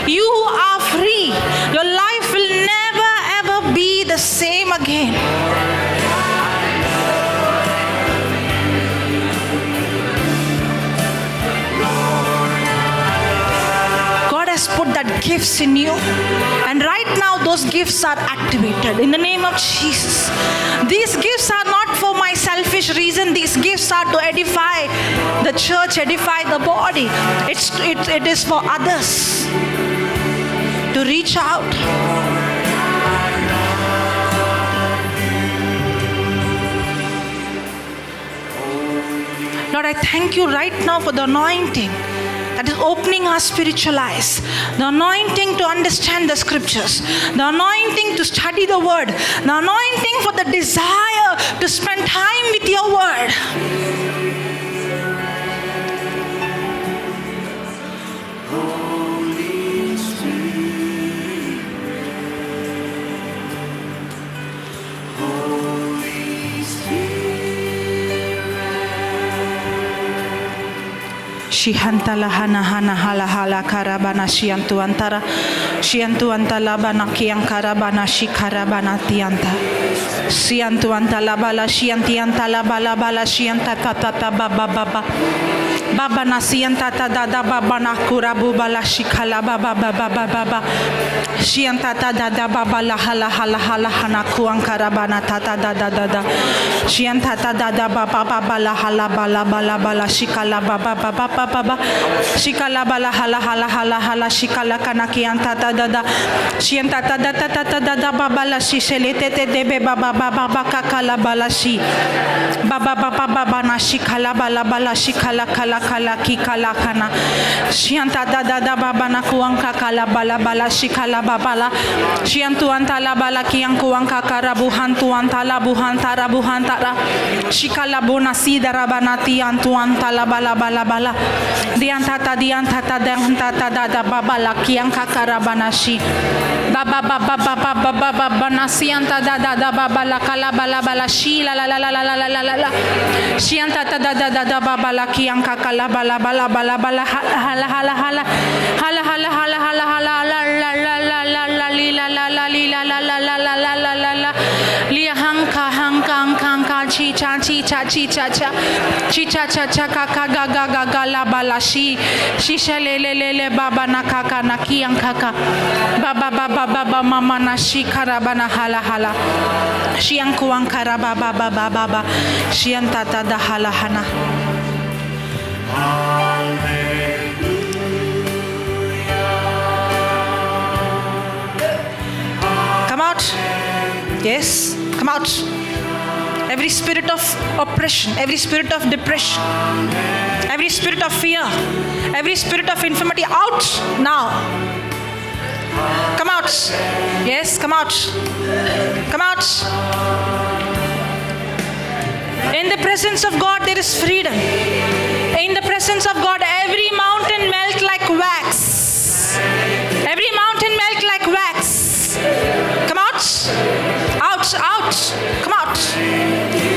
You are free. Your life will never ever be the same again. God has put that gifts in you, and right now those gifts are activated in the name of Jesus. These gifts are not for my selfish reason. These gifts are to edify the church, edify the body. It is for others to reach out. Lord, I thank you right now for the anointing that is opening our spiritual eyes, the anointing to understand the scriptures, the anointing to study the word, the anointing for the desire to spend time with your word. Shihanta lahana hana hala hala karabana shiantu antara shiantu antala bana kiang karabana shikarabana tianta shiantu antala bala shianti antala bala bala shianta tata baba baba baba nasianta dada baba nakurabu bala shikala baba baba baba shianta dada baba la hala hala hala hana kuang karabana tata dada shianta dada baba baba la hala bala bala bala shikala baba baba baba shikala bala hala hala hala hala shikala kanakianta dada shianta dada baba la shishele tete debe baba baba kakala bala shi Baba baba baba na shikala bala bala shikala kala kala ki kala kana. Shianta da da da baba na kuangka kala bala bala shikala babala. Shiantu antala bala ki ankuangka karabuhan tu antala buhan tarabuhan tara. Shikala bona sida rabanati antu antala bala bala bala. Diantata da da babala ki anka karabanashi. Baba baba baba baba baba nasianta da da da baba la kala bala bala shi la la la la la la la la la shianta da da da da baba la kianka kala bala bala bala bala hala hala hala hala hala hala hala hala la la la la la la li la la la li la la la la la la la la la li hanka hanka hanka chi cha chi cha chi cha cha chi cha cha cha ka ka ga ga ga ga la bala shi shi le le le le baba na ka ka na kianka ka baba baba baba mama na shi karabana hala hala shian kuang karaba baba baba baba shian tata da hala hana. Come out. Yes, come out. Every spirit of oppression, every spirit of depression, every spirit of fear, every spirit of infirmity, out now. Come out. Yes, come out. Come out. In the presence of God, there is freedom. In the presence of God, every mountain melt like wax. Every mountain melt like wax. Come out. Out, out. Come out.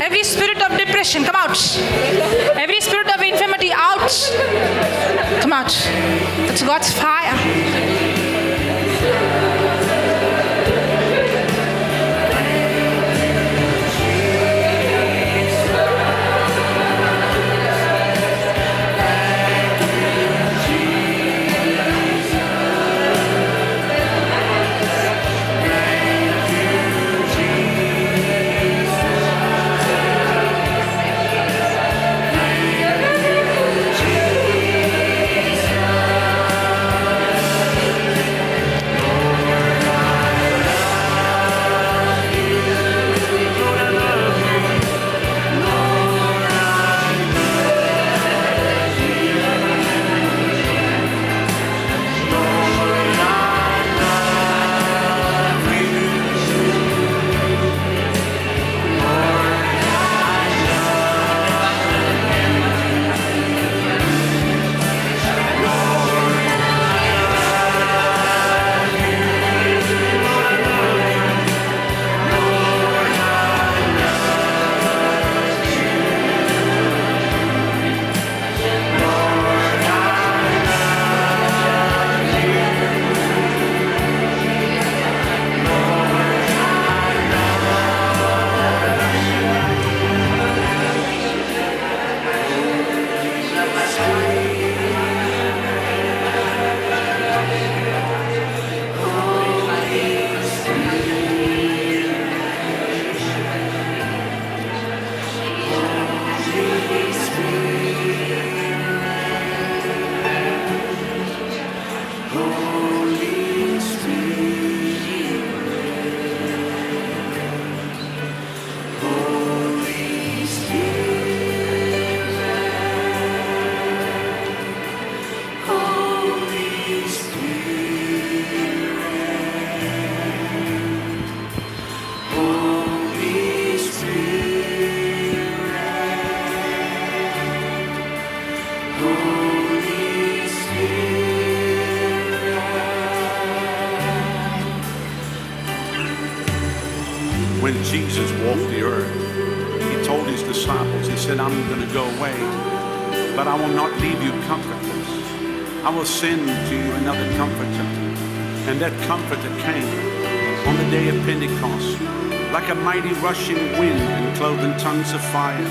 Every spirit of depression, come out. Every spirit of infirmity, out. Come out. That's God's fire. When Jesus walked the earth, he told his disciples, he said, I'm going to go away, but I will not leave you comfortless. I will send to you another comforter. And that comforter came on the day of Pentecost, like a mighty rushing wind and cloven tongues of fire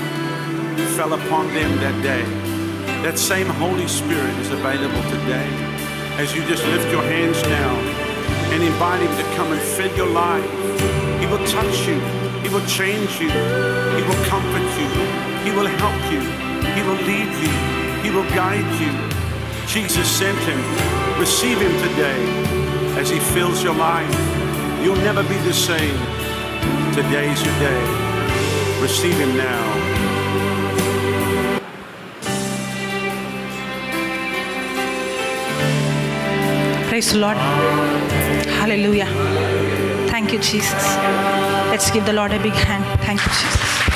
fell upon them that day. That same Holy Spirit is available today. As you just lift your hands down and invite him to come and fill your life, he will touch you, he will change you, he will comfort you, he will help you, he will lead you, he will guide you. Jesus sent him. Receive him today as he fills your life. You'll never be the same. Today's your day. Receive him now. Praise the Lord. Hallelujah. Thank you, Jesus. Let's give the Lord a big hand. Thank you, Jesus.